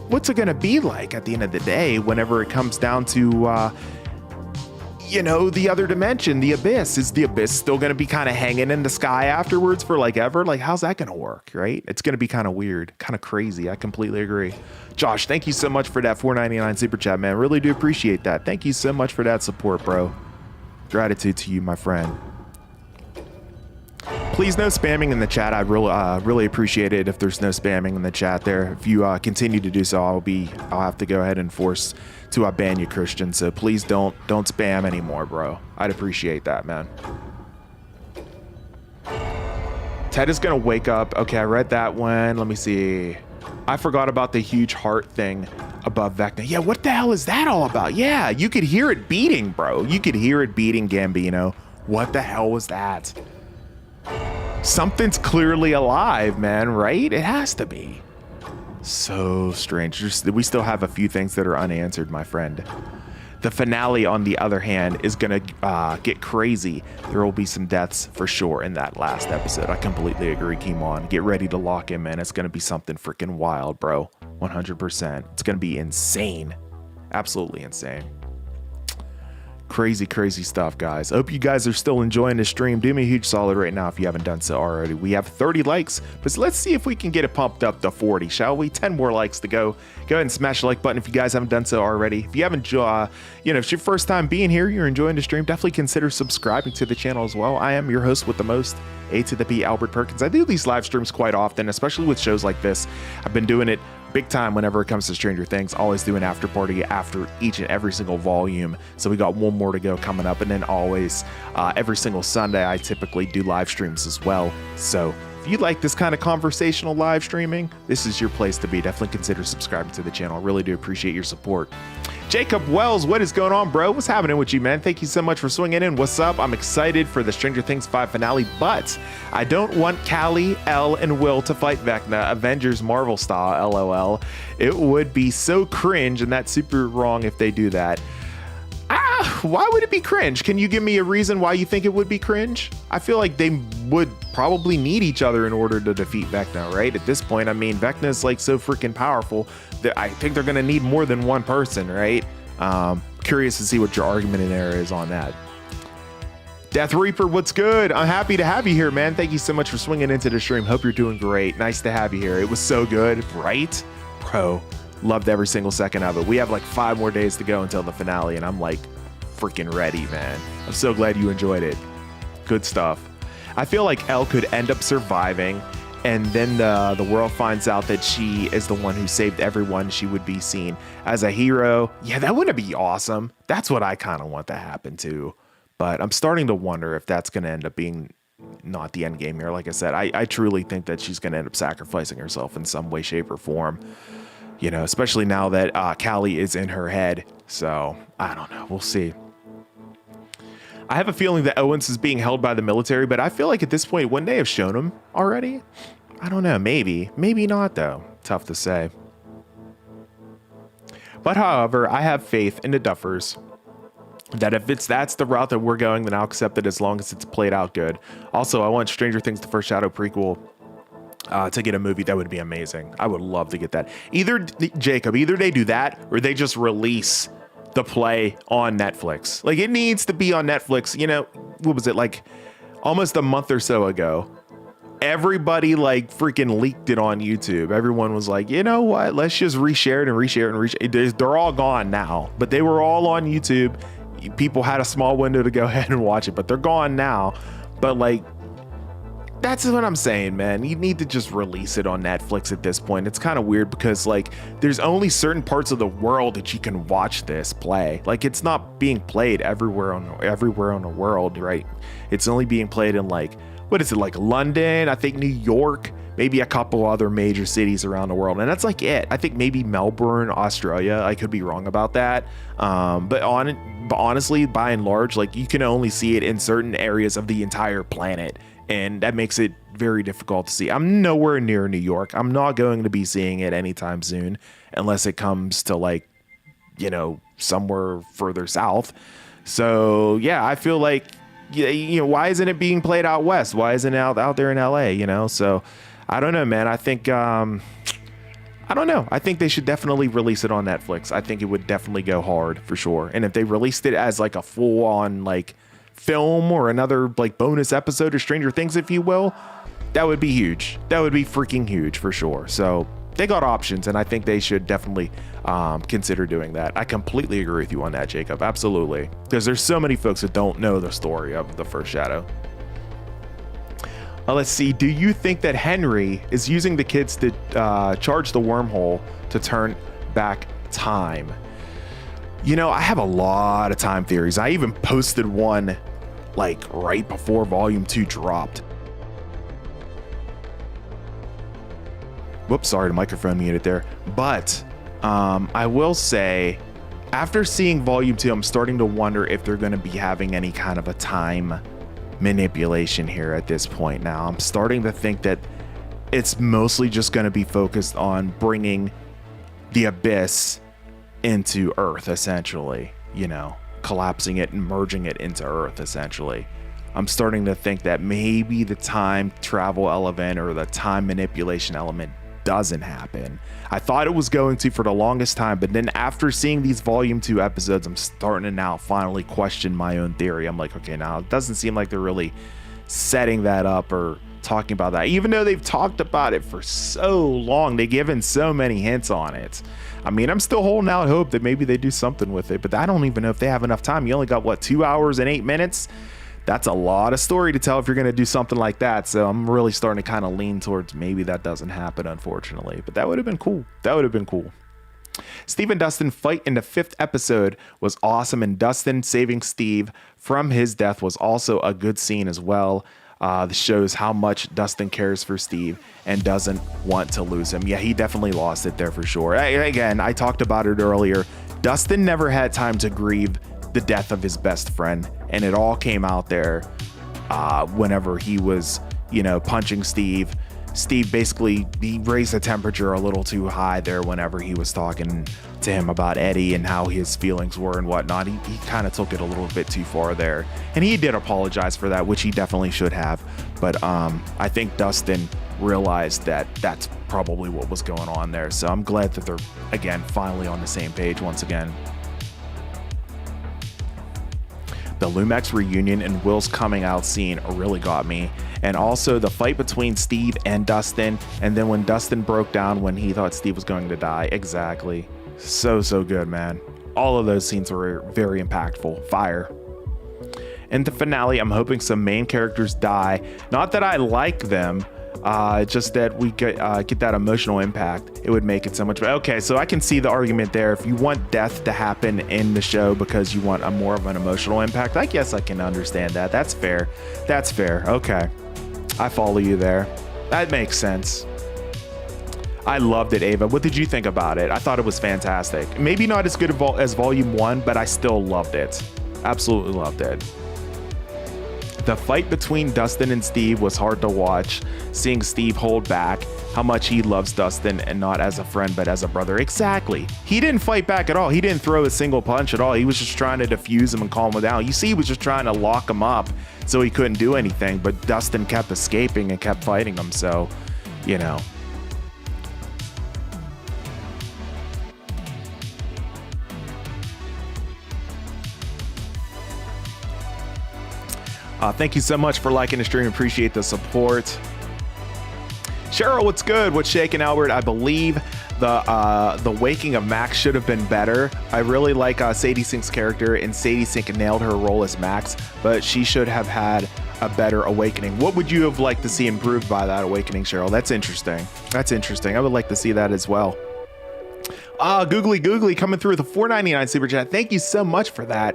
what's it going to be like at the end of the day, whenever it comes down to, the other dimension, the abyss? Is the abyss still going to be kind of hanging in the sky afterwards for like ever? Like, how's that going to work? Right? It's going to be kind of weird, kind of crazy. I completely agree. Josh, thank you so much for that $4.99 super chat, man. Really do appreciate that. Thank you so much for that support, bro. Gratitude to you, my friend. Please no spamming in the chat. I'd really appreciate it if there's no spamming in the chat there. If you continue to do so, I'll have to go ahead and force to ban you, Christian. So please don't spam anymore, bro. I'd appreciate that, man. Ted is gonna wake up. Okay, I read that one. Let me see. I forgot about the huge heart thing above Vecna. Yeah, what the hell is that all about? Yeah, you could hear it beating, bro. You could hear it beating, Gambino. What the hell was that? Something's clearly alive, man, right? It has to be. So strange. We still have a few things that are unanswered, my friend. The finale, on the other hand, is gonna get crazy. There will be some deaths for sure in that last episode. I completely agree, Kimon. Get ready to lock in, man. It's gonna be something freaking wild, bro. 100%. It's gonna be insane. Absolutely insane. Crazy, crazy stuff, guys. I hope you guys are still enjoying the stream. Do me a huge solid right now if you haven't done so already. We have 30 likes, but let's see if we can get it pumped up to 40, shall we? 10 more likes to go. Go ahead and smash the like button if you guys haven't done so already. If you haven't, if it's your first time being here, you're enjoying the stream, definitely consider subscribing to the channel as well. I am your host with the most, A to the P, Albert Perkins. I do these live streams quite often, especially with shows like this. I've been doing it big time whenever it comes to Stranger Things. Always do an after party after each and every single volume. So we got one more to go coming up, and then always every single Sunday I typically do live streams as well. So if you like this kind of conversational live streaming, this is your place to be. Definitely consider subscribing to the channel. I really do appreciate your support. Jacob Wells, what is going on, bro? What's happening with you, man? Thank you so much for swinging in. What's up? I'm excited for the Stranger Things 5 finale, but I don't want Callie, Elle, and Will to fight Vecna, Avengers Marvel style, LOL. It would be so cringe, and that's super wrong if they do that. Why would it be cringe? Can you give me a reason why you think it would be cringe? I feel like they would probably need each other in order to defeat Vecna, right? At this point, I mean, Vecna's like so freaking powerful that I think they're going to need more than one person, right? Curious to see what your argument in there is on that. Death Reaper, what's good? I'm happy to have you here, man. Thank you so much for swinging into the stream. Hope you're doing great. Nice to have you here. It was so good, right? Bro, loved every single second of it. We have like 5 more days to go until the finale, and I'm like freaking ready, man. I'm so glad you enjoyed it. Good stuff. I feel like Elle could end up surviving, and then the world finds out that she is the one who saved everyone. She would be seen as a hero. Yeah, that would be awesome. That's what I kind of want to happen too. But I'm starting to wonder if that's going to end up being not the end game here. Like I said, I truly think that she's going to end up sacrificing herself in some way, shape, or form, you know, especially now that Callie is in her head. So I don't know. We'll see. I have a feeling that Owens is being held by the military, but I feel like at this point, wouldn't they have shown him already? I don't know. Maybe not though. Tough to say. But however, I have faith in the Duffers that if that's the route that we're going, then I'll accept it as long as it's played out good. Also, I want Stranger Things, the First Shadow prequel, to get a movie. That would be amazing. I would love to get that. Either they do that or they just release the play on Netflix. Like, it needs to be on Netflix. You know, what was it, like almost a month or so ago? Everybody like freaking leaked it on YouTube. Everyone was like, you know what? Let's just reshare it and reshare it and reshare. They're all gone now, but they were all on YouTube. People had a small window to go ahead and watch it, but they're gone now. But like, that's what I'm saying, man. You need to just release it on Netflix at this point. It's kind of weird because like there's only certain parts of the world that you can watch this play. Like, it's not being played everywhere on the world, right? It's only being played in like, what is it, like London, I think New York, maybe a couple other major cities around the world. And that's like it. I think maybe Melbourne, Australia. I could be wrong about that. But honestly, by and large, like you can only see it in certain areas of the entire planet. And that makes it very difficult to see. I'm nowhere near New York. I'm not going to be seeing it anytime soon, unless it comes to like, you know, somewhere further south. So yeah, I feel like, you know, why isn't it being played out west? Why isn't it out there in LA? You know, so I don't know, man. I think, I don't know. I think they should definitely release it on Netflix. I think it would definitely go hard for sure. And if they released it as like a full on like film or another like bonus episode of Stranger Things, if you will, that would be huge. That would be freaking huge for sure. So they got options, and I think they should definitely consider doing that. I completely agree with you on that, Jacob. Absolutely. Because there's so many folks that don't know the story of the First Shadow. Let's see. Do you think that Henry is using the kids to charge the wormhole to turn back time? You know, I have a lot of time theories. I even posted one like right before Volume 2 dropped. Whoops, sorry, the microphone muted there. But I will say, after seeing Volume 2, I'm starting to wonder if they're going to be having any kind of a time manipulation here at this point. Now, I'm starting to think that it's mostly just going to be focused on bringing the Abyss into Earth, essentially, you know, collapsing it and merging it into Earth, essentially. I'm starting to think that maybe the time travel element or the time manipulation element doesn't happen. I thought it was going to for the longest time, but then after seeing these Volume 2 episodes, I'm starting to now finally question my own theory. I'm like, okay, now it doesn't seem like they're really setting that up or talking about that, even though they've talked about it for so long. They've given so many hints on it. I mean, I'm still holding out hope that maybe they do something with it, but I don't even know if they have enough time. You only got, what, 2 hours and 8 minutes? That's a lot of story to tell if you're going to do something like that. So I'm really starting to kind of lean towards maybe that doesn't happen, unfortunately. But that would have been cool. That would have been cool. Steve and Dustin fight in the 5th episode was awesome, and Dustin saving Steve from his death was also a good scene as well. This shows how much Dustin cares for Steve and doesn't want to lose him. Yeah, he definitely lost it there for sure. Again, I talked about it earlier. Dustin never had time to grieve the death of his best friend, and it all came out there whenever he was, you know, punching Steve. Steve basically, he raised the temperature a little too high there whenever he was talking to him about Eddie and how his feelings were and whatnot. He kind of took it a little bit too far there, and he did apologize for that, which he definitely should have. But I think Dustin realized that that's probably what was going on there. So I'm glad that they're, again, finally on the same page once again. The Lumex reunion and Will's coming out scene really got me. And also the fight between Steve and Dustin. And then when Dustin broke down when he thought Steve was going to die. Exactly. So good, man. All of those scenes were very impactful. Fire. In the finale, I'm hoping some main characters die. Not that I like them, Just that we get that emotional impact. It would make it so much better. Okay, so I can see the argument there. If you want death to happen in the show because you want a more of an emotional impact, I guess I can understand that. That's fair. That's fair. Okay, I follow you there. That makes sense. I loved it, Ava. What did you think about it? I thought it was fantastic. Maybe not as good as Volume 1, but I still loved it. Absolutely loved it. The fight between Dustin and Steve was hard to watch, seeing Steve hold back how much he loves Dustin and not as a friend, but as a brother. Exactly. He didn't fight back at all. He didn't throw a single punch at all. He was just trying to defuse him and calm him down. You see, he was just trying to lock him up so he couldn't do anything, but Dustin kept escaping and kept fighting him. So, you know. Thank you so much for liking the stream. Appreciate the support. Cheryl, what's good? What's shaking, Albert? I believe the waking of Max should have been better. I really like Sadie Sink's character, and Sadie Sink nailed her role as Max, but she should have had a better awakening. What would you have liked to see improved by that awakening, Cheryl? That's interesting. That's interesting. I would like to see that as well. Googly coming through with a $4.99 super chat. Thank you so much for that.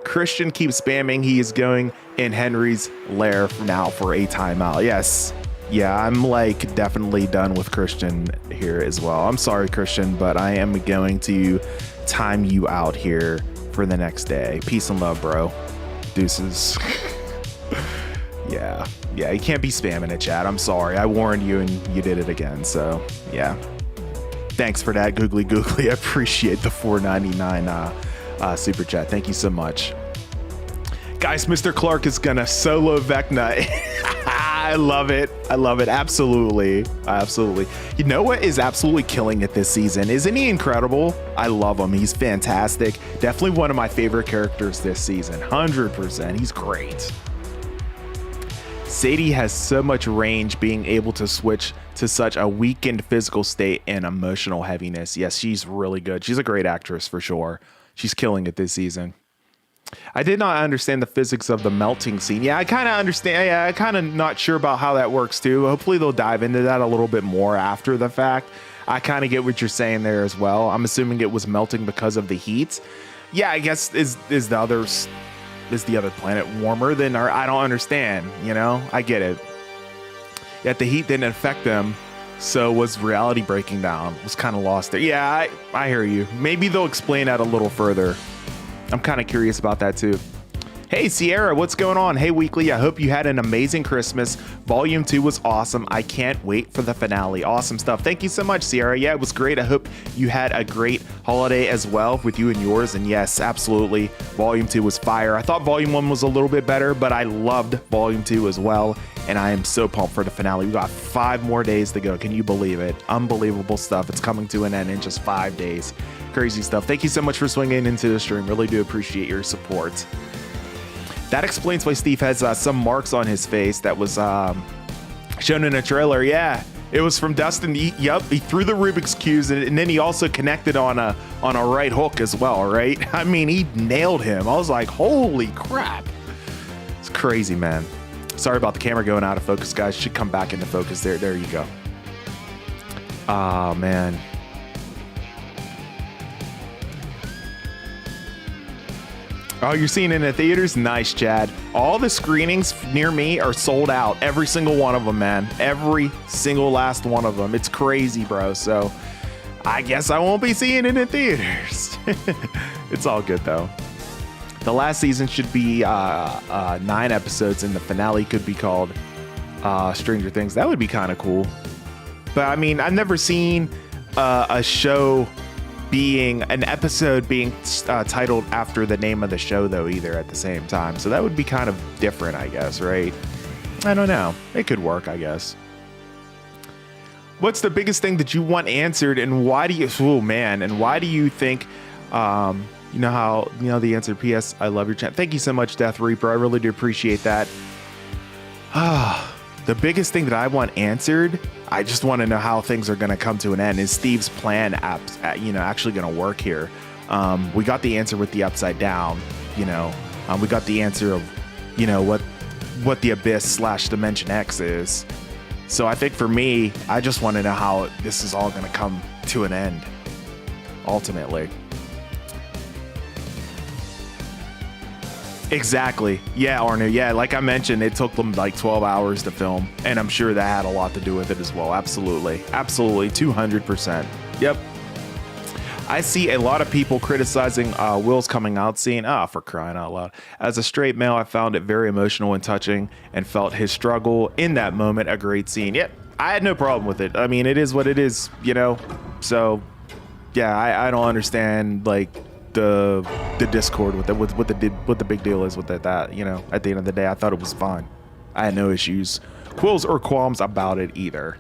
Christian keeps spamming. He is going in Henry's lair now for a timeout. Yes. Yeah, I'm like definitely done with Christian here as well. I'm sorry, Christian, but I am going to time you out here for the next day. Peace and love, bro. Deuces. Yeah, you can't be spamming it, chat. I'm sorry. I warned you and you did it again. So yeah. Thanks for that, Googly. I appreciate the $4.99 super chat. Thank you so much. Guys, Mr. Clark is gonna solo Vecna. I love it. Absolutely. You know what is absolutely killing it this season? Isn't he incredible? I love him. He's fantastic. Definitely one of my favorite characters this season. 100%. He's great. Sadie has so much range, being able to switch to such a weakened physical state and emotional heaviness. Yes, she's really good. She's a great actress for sure. She's killing it this season. I did not understand the physics of the melting scene. Yeah, I kind of understand. Yeah, I kind of not sure about how that works too. Hopefully they'll dive into that a little bit more after the fact. I kind of get what you're saying there as well. I'm assuming it was melting because of the heat. Yeah, I guess is the other planet warmer than our? I don't understand. You know, I get it. Yet the heat didn't affect them. So was reality breaking down? Was kind of lost there. Yeah, I hear you. Maybe they'll explain that a little further. I'm kind of curious about that too. Hey Sierra, what's going on? Hey Weekly, I hope you had an amazing Christmas. Volume 2 was awesome. I can't wait for the finale. Awesome stuff. Thank you so much, Sierra. Yeah, it was great. I hope you had a great holiday as well with you and yours. And yes, absolutely. Volume 2 was fire. I thought Volume 1 was a little bit better, but I loved Volume 2 as well. And I am so pumped for the finale. We got 5 more days to go. Can you believe it? Unbelievable stuff. It's coming to an end in just 5 days. Crazy stuff. Thank you so much for swinging into the stream. Really do appreciate your support. That explains why Steve has some marks on his face that was shown in a trailer. Yeah, it was from Dustin. He threw the Rubik's Cubes, and then he also connected on a right hook as well, right? I mean, he nailed him. I was like, holy crap. It's crazy, man. Sorry about the camera going out of focus, guys. Should come back into focus. There you go. Oh, man. Oh, you're seeing it in the theaters? Nice, Chad. All the screenings near me are sold out. Every single one of them, man. Every single last one of them. It's crazy, bro. So I guess I won't be seeing it in theaters. It's all good, though. The last season should be 9 episodes, and the finale could be called Stranger Things. That would be kind of cool. But, I mean, I've never seen a show being an episode being titled after the name of the show though either at the same time, so that would be kind of different, I guess, right? I don't know, it could work, I guess. What's the biggest thing that you want answered, and why do you and why do you think you know the answer? PS, I love your chat. Thank you so much, Death Reaper. I really do appreciate that. The biggest thing that I want answered, I just want to know how things are going to come to an end. Is Steve's plan actually going to work here? We got the answer with the upside down, we got the answer of, what the abyss / Dimension X is. So I think for me, I just want to know how this is all going to come to an end, ultimately. Exactly. Yeah, Arnu. Yeah, like I mentioned, it took them like 12 hours to film, and I'm sure that had a lot to do with it as well. Absolutely. Absolutely. 200%. Yep. I see a lot of people criticizing Will's coming out scene. For crying out loud. As a straight male, I found it very emotional and touching and felt his struggle in that moment. A great scene. Yep. I had no problem with it. I mean, it is what it is, you know? So, yeah, I don't understand, like, the discord with it, what the big deal is with that, you know? At the end of the day, I thought it was fine. I had no issues, quills or qualms about it either.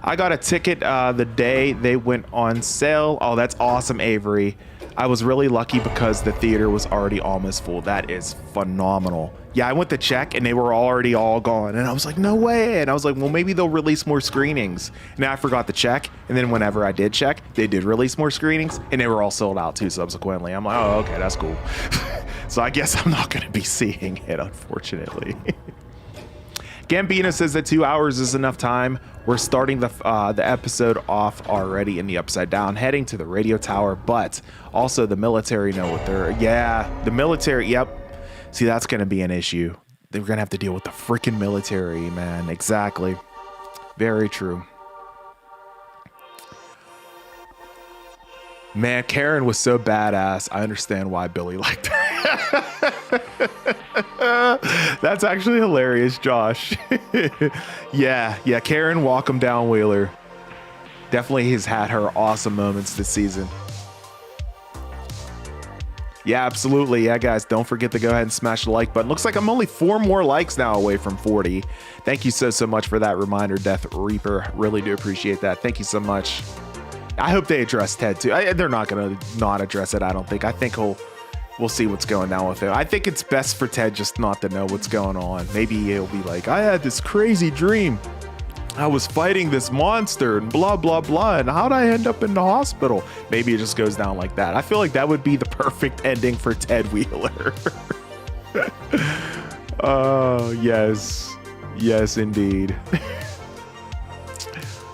I got a ticket the day they went on sale. Oh, that's awesome, Avery. I was really lucky because the theater was already almost full. That is phenomenal. Yeah, I went to check and they were already all gone. And I was like, no way. And I was like, well, maybe they'll release more screenings. Now I forgot to check. And then whenever I did check, they did release more screenings and they were all sold out too subsequently. I'm like, oh, okay, that's cool. So I guess I'm not going to be seeing it, unfortunately. Gambino says that 2 hours is enough time. We're starting the episode off already in the Upside Down, heading to the radio tower, but also the military know what they're... Yeah, the military, yep. See, that's going to be an issue. They're going to have to deal with the freaking military, man. Exactly. Very true. Man, Karen was so badass. I understand why Billy liked her. That's actually hilarious, Josh. yeah, Karen, walk him down, Wheeler. Definitely has had her awesome moments this season. Yeah, absolutely. Yeah, guys, don't forget to go ahead and smash the like button. Looks like I'm only 4 more likes now away from 40. Thank you so much for that reminder, Death Reaper. Really do appreciate that. Thank you so much. I hope they address Ted too. They're not going to not address it, I don't think. I think we'll see what's going on with him. I think it's best for Ted just not to know what's going on. Maybe he'll be like, I had this crazy dream. I was fighting this monster and blah, blah, blah. And how'd I end up in the hospital? Maybe it just goes down like that. I feel like that would be the perfect ending for Ted Wheeler. Oh, yes. Yes, indeed.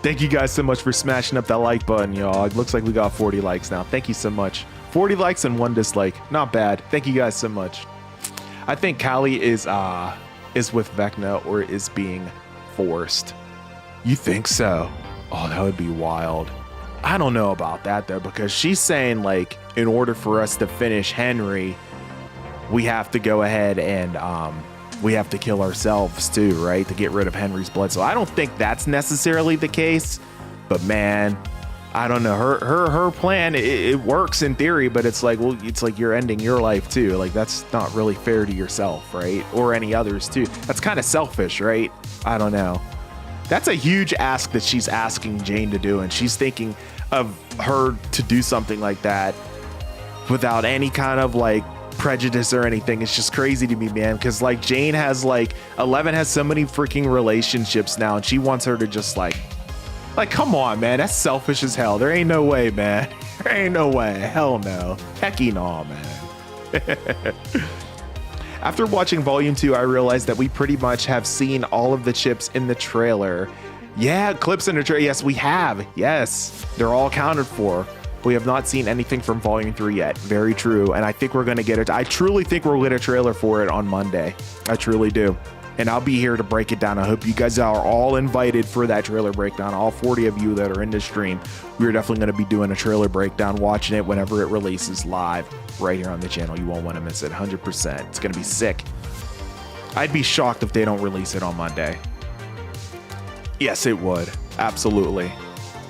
Thank you guys so much for smashing up that like button, y'all. It looks like we got 40 likes now. Thank you so much. 40 likes and 1 dislike. Not bad. Thank you guys so much. I think Callie is with Vecna or is being forced. You think so? Oh, that would be wild. I don't know about that though, because she's saying like, in order for us to finish Henry, we have to go ahead and we have to kill ourselves too, right? To get rid of Henry's blood. So I don't think that's necessarily the case, but man, I don't know. Her plan, it works in theory, but it's like, well, it's like you're ending your life too. Like that's not really fair to yourself, right? Or any others too. That's kind of selfish, right? I don't know. That's a huge ask that she's asking Jane to do, and she's thinking of her to do something like that without any kind of like prejudice or anything. It's just crazy to me, man, because like Jane has like 11 has so many freaking relationships now, and she wants her to just like come on, man, that's selfish as hell. There ain't no way, man. There ain't no way. Hell no. Hecky no, man. After watching Volume 2, I realized that we pretty much have seen all of the chips in the trailer. Yeah, clips in the trailer. Yes, we have. Yes, they're all accounted for. We have not seen anything from Volume 3 yet. Very true. And I think we're going to get it. I truly think we'll get a trailer for it on Monday. I truly do. And I'll be here to break it down. I hope you guys are all invited for that trailer breakdown. All 40 of you that are in the stream, we're definitely going to be doing a trailer breakdown, watching it whenever it releases live right here on the channel. You won't want to miss it. 100%. It's going to be sick. I'd be shocked if they don't release it on Monday. Yes, it would. Absolutely.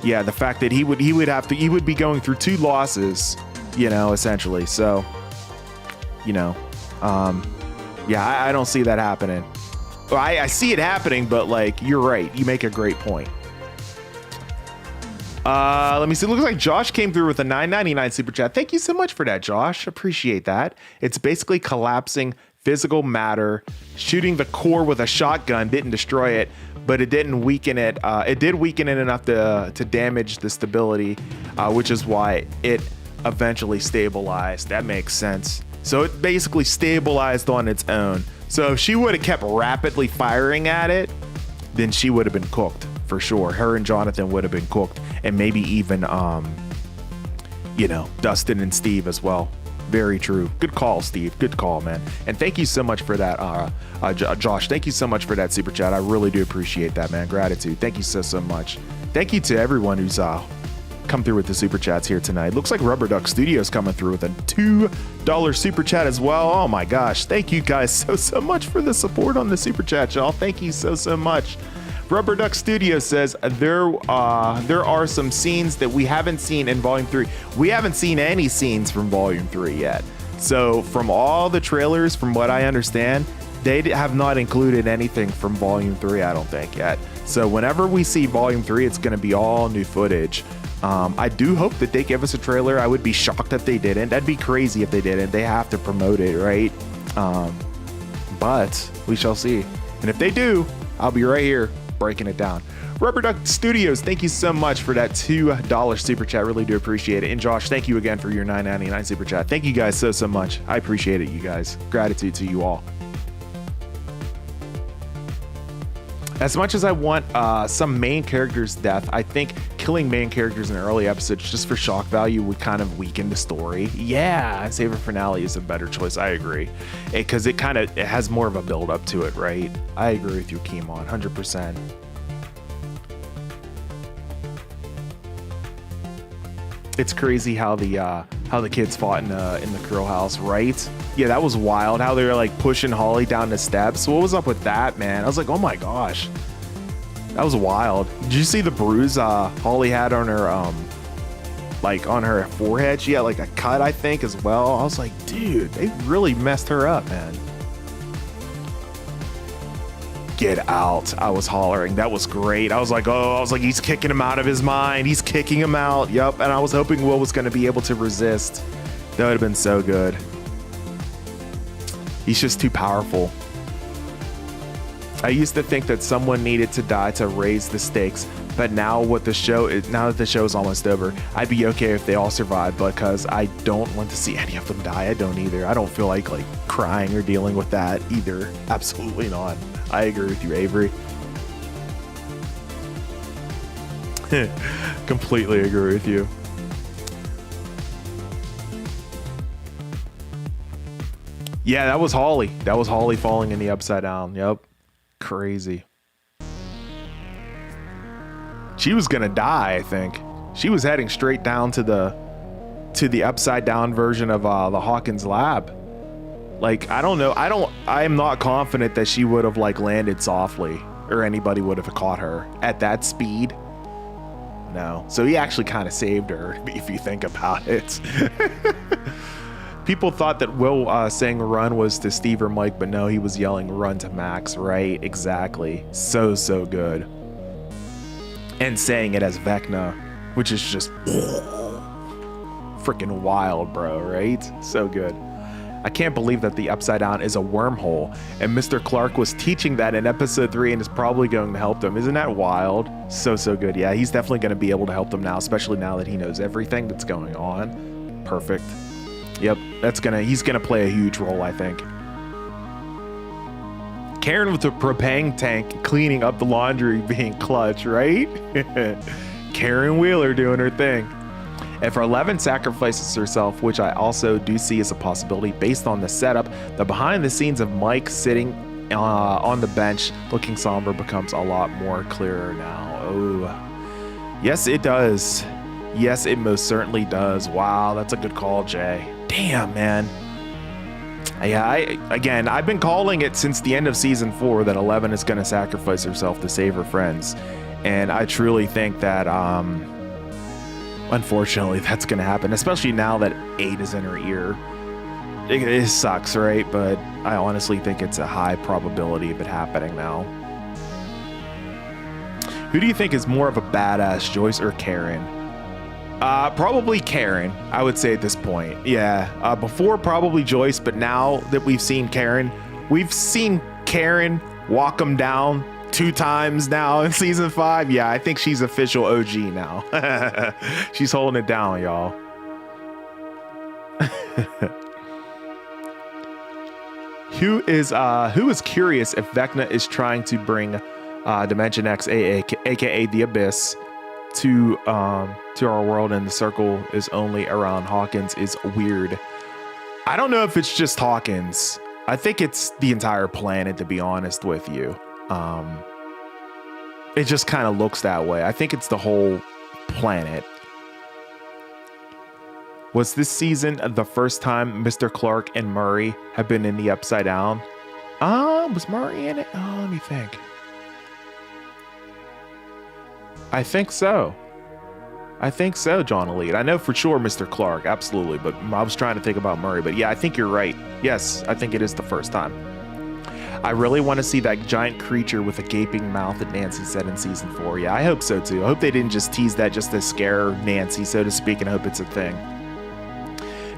Yeah, the fact that he would be going through 2 losses, you know, essentially. So, you know, yeah, I don't see that happening. Well, I see it happening, but like, you're right. You make a great point. Let me see. It looks like Josh came through with a $9.99 super chat. Thank you so much for that, Josh. Appreciate that. It's basically collapsing physical matter. Shooting the core with a shotgun didn't destroy it, but it didn't weaken it. It did weaken it enough to damage the stability, which is why it eventually stabilized. That makes sense. So it basically stabilized on its own. So if she would have kept rapidly firing at it, then she would have been cooked for sure. Her and Jonathan would have been cooked, and maybe even, you know, Dustin and Steve as well. Very true. Good call, Steve. Good call, man. And thank you so much for that, Josh. Thank you so much for that super chat. I really do appreciate that, man. Gratitude. Thank you so much. Thank you to everyone who's come through with the super chats here tonight. Looks like Rubber Duck Studios coming through with a $2 super chat as well. Oh my gosh. Thank you guys so much for the support on the super chat, y'all. Thank you so much. Rubber Duck Studio says there are some scenes that we haven't seen in Volume 3. We haven't seen any scenes from Volume 3 yet. So from all the trailers, from what I understand, they have not included anything from Volume 3, I don't think, yet. So whenever we see Volume 3, it's going to be all new footage. I do hope that they give us a trailer. I would be shocked if they didn't. That'd be crazy if they didn't. They have to promote it, right? But we shall see. And if they do, I'll be right here breaking it down. Rubber Duck Studios, thank you so much for that $2 super chat. Really do appreciate it. And Josh, thank you again for your $9.99 super chat. Thank you guys so much. I appreciate it, you guys. Gratitude to you all. As much as I want some main characters' death, I think killing main characters in early episodes just for shock value would kind of weaken the story. Yeah, save a finale is a better choice. I agree, because it has more of a build up to it, right? I agree with you, Keemon, 100%. It's crazy how the kids fought in the Curl House, right? Yeah, that was wild. How they were like pushing Holly down the steps. What was up with that, man? I was like, oh my gosh, that was wild. Did you see the bruise Holly had on her like on her forehead? She had like a cut, I think, as well. I was like, dude, they really messed her up, man. Get out. I was hollering. That was great. I was like, he's kicking him out of his mind. He's kicking him out. Yep. And I was hoping Will was going to be able to resist. That would have been so good. He's just too powerful. I used to think that someone needed to die to raise the stakes, but now that the show is almost over, I'd be okay if they all survive, because I don't want to see any of them die. I don't either. I don't feel like crying or dealing with that either. Absolutely not. I agree with you, Avery. Completely agree with you. Yeah, that was Holly. That was Holly falling in the upside down. Yep. Crazy. She was gonna die, I think. She was heading straight down to the upside down version of the Hawkins lab. Like, I don't know. I am not confident that she would have landed softly, or anybody would have caught her at that speed. No. So he actually kind of saved her, if you think about it. People thought that Will saying run was to Steve or Mike, but no, he was yelling run to Max, right? Exactly. So good. And saying it as Vecna, which is just freaking wild, bro, right? So good. I can't believe that the Upside Down is a wormhole, and Mr. Clark was teaching that in episode 3 and is probably going to help them. Isn't that wild? So good. Yeah, he's definitely going to be able to help them now, especially now that he knows everything that's going on. Perfect. Yep, he's gonna play a huge role, I think. Karen with the propane tank cleaning up the laundry being clutch, right? Karen Wheeler doing her thing. If 11 sacrifices herself, which I also do see as a possibility based on the setup, the behind the scenes of Mike sitting on the bench looking somber becomes a lot more clearer now. Oh, yes, it does. Yes, it most certainly does. Wow, that's a good call, Jay. Damn, man. Yeah, I've been calling it since the end of season 4 that 11 is going to sacrifice herself to save her friends. And I truly think that, unfortunately, that's going to happen, especially now that 8 is in her ear. It sucks, right? But I honestly think it's a high probability of it happening now. Who do you think is more of a badass, Joyce or Karen? Probably Karen, I would say at this point. Yeah, before probably Joyce, but now that we've seen Karen walk him down 2 times now in season 5. Yeah, I think she's official OG now. She's holding it down, y'all. Who is curious if Vecna is trying to bring Dimension X, aka the Abyss, to our world, and the circle is only around Hawkins is weird. I don't know if it's just Hawkins. I think it's the entire planet, to be honest with you. It just kind of looks that way. I think it's the whole planet. Was this season the first time Mr. Clark and Murray have been in the Upside Down? Was Murray in it? Oh, let me think. I think so. John Elite. I know for sure Mr. Clark, absolutely, but I was trying to think about Murray. But yeah, I think you're right. Yes, I think it is the first time. I really want to see that giant creature with a gaping mouth that Nancy said in season 4. Yeah, I hope so too. I hope they didn't just tease that just to scare Nancy, so to speak, and I hope it's a thing.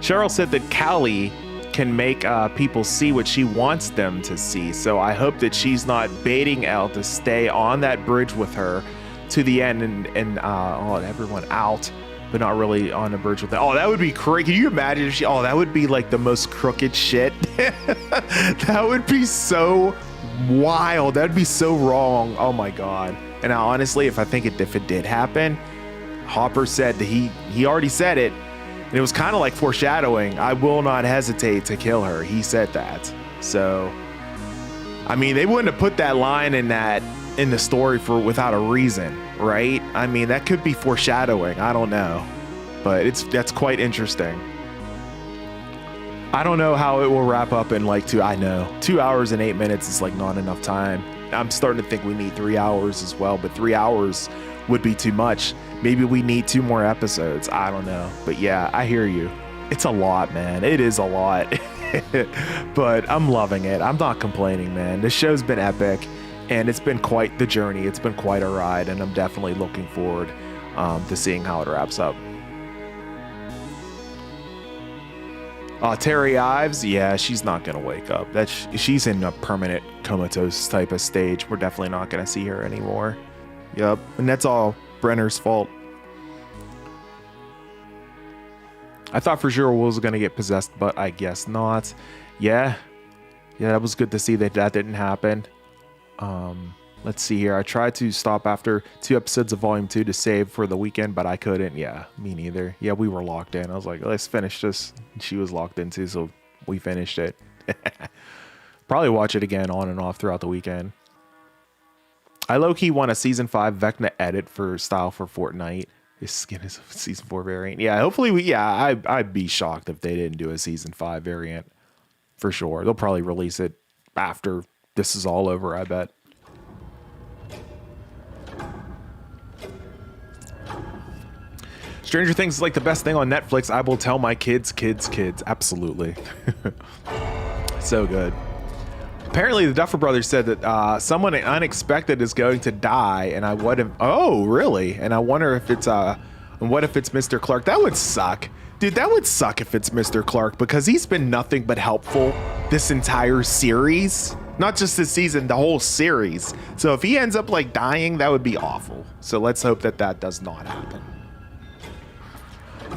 Cheryl said that Callie can make people see what she wants them to see, so I hope that she's not baiting Elle to stay on that bridge with her to the end and let everyone out, but not really on the bridge with them. Oh, that would be crazy. Can you imagine if that would be like the most crooked shit. That would be so wild. That'd be so wrong. Oh my God. And honestly, if it did happen, Hopper said that he already said it, and it was kind of like foreshadowing. I will not hesitate to kill her. He said that. So, I mean, they wouldn't have put that line in the story without a reason, right? I mean, that could be foreshadowing. I don't know, but that's quite interesting. I don't know how it will wrap up in like 2 hours and 8 minutes is like not enough time. I'm starting to think we need 3 hours as well, but 3 hours would be too much. Maybe we need 2 more episodes. I don't know, but yeah, I hear you. It's a lot, man. It is a lot, but I'm loving it. I'm not complaining, man. This show's been epic. And it's been quite the journey. It's been quite a ride, and I'm definitely looking forward to seeing how it wraps up. Terry Ives, yeah, she's not gonna wake up. She's in a permanent comatose type of stage. We're definitely not gonna see her anymore. Yep, and that's all Brenner's fault. I thought for sure Will was gonna get possessed, but I guess not. Yeah, that was good to see that didn't happen. Let's see here. I tried to stop after 2 episodes of Volume 2 to save for the weekend, but I couldn't. Yeah, me neither. Yeah, we were locked in. I was like, let's finish this. She was locked in too, so we finished it. Probably watch it again on and off throughout the weekend. I low-key want a Season 5 Vecna edit for style for Fortnite. His skin is a Season 4 variant. Yeah, hopefully I'd be shocked if they didn't do a Season 5 variant. For sure. They'll probably release it after this is all over, I bet. Stranger Things is like the best thing on Netflix. I will tell my kids. Absolutely. So good. Apparently, the Duffer Brothers said that someone unexpected is going to die, and oh, really? And I wonder if it's what if it's Mr. Clark? That would suck. Dude, that would suck if it's Mr. Clark, because he's been nothing but helpful this entire series. Not just this season, the whole series. So if he ends up like dying, that would be awful. So let's hope that does not happen.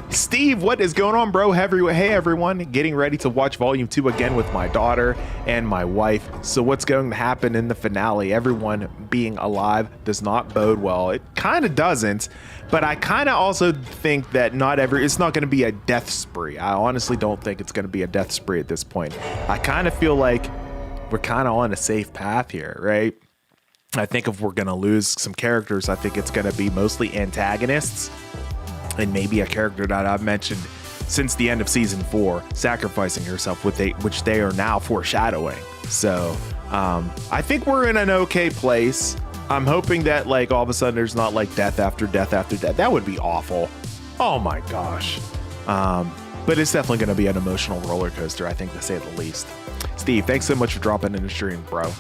Steve, what is going on, bro? Hey, everyone. Getting ready to watch Volume 2 again with my daughter and my wife. So what's going to happen in the finale? Everyone being alive does not bode well. It kind of doesn't, but I kind of also think that it's not going to be a death spree. I honestly don't think it's going to be a death spree at this point. I kind of feel like we're kind of on a safe path here, right? I think if we're going to lose some characters, I think it's going to be mostly antagonists and maybe a character that I've mentioned since the end of season 4, sacrificing herself, which they are now foreshadowing. So I think we're in an okay place. I'm hoping that like all of a sudden there's not like death after death after death. That would be awful. Oh my gosh. But it's definitely going to be an emotional roller coaster, I think, to say the least. Steve, thanks so much for dropping in the stream, bro.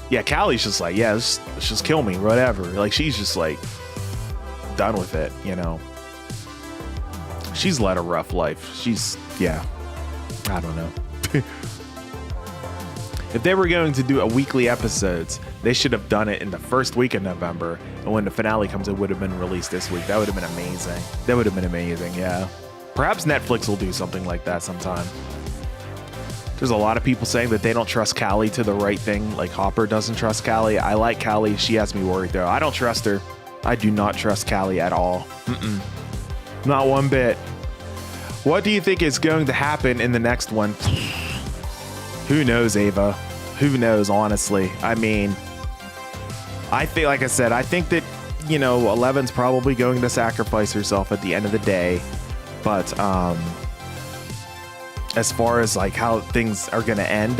Yeah, Callie's just like, yeah, let's just kill me, whatever. Like, she's just like done with it, you know. She's led a rough life. Yeah, I don't know. If they were going to do a weekly episodes, they should have done it in the first week of November. And when the finale comes, it would have been released this week. That would have been amazing. Yeah. Perhaps Netflix will do something like that sometime. There's a lot of people saying that they don't trust Callie to the right thing, like Hopper doesn't trust Callie. I like Callie. She has me worried, though. I don't trust her. I do not trust Callie at all. Not one bit. What do you think is going to happen in the next one? Who knows, Ava? Who knows, honestly? I mean, I think, like I said, I think that, you know, 11's probably going to sacrifice herself at the end of the day. But, as far as like how things are gonna end,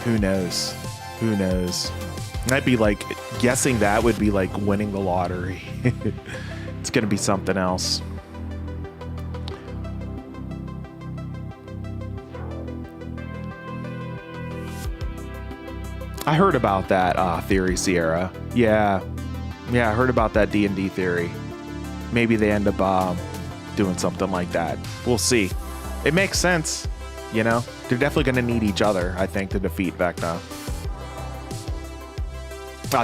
who knows? Who knows? I'd be like guessing that would be like winning the lottery. It's gonna be something else. I heard about that theory, Sierra. Yeah, I heard about that D&D theory. Maybe they end up doing something like that. We'll see. It makes sense, you know? They're definitely going to need each other, I think, to defeat Vecna.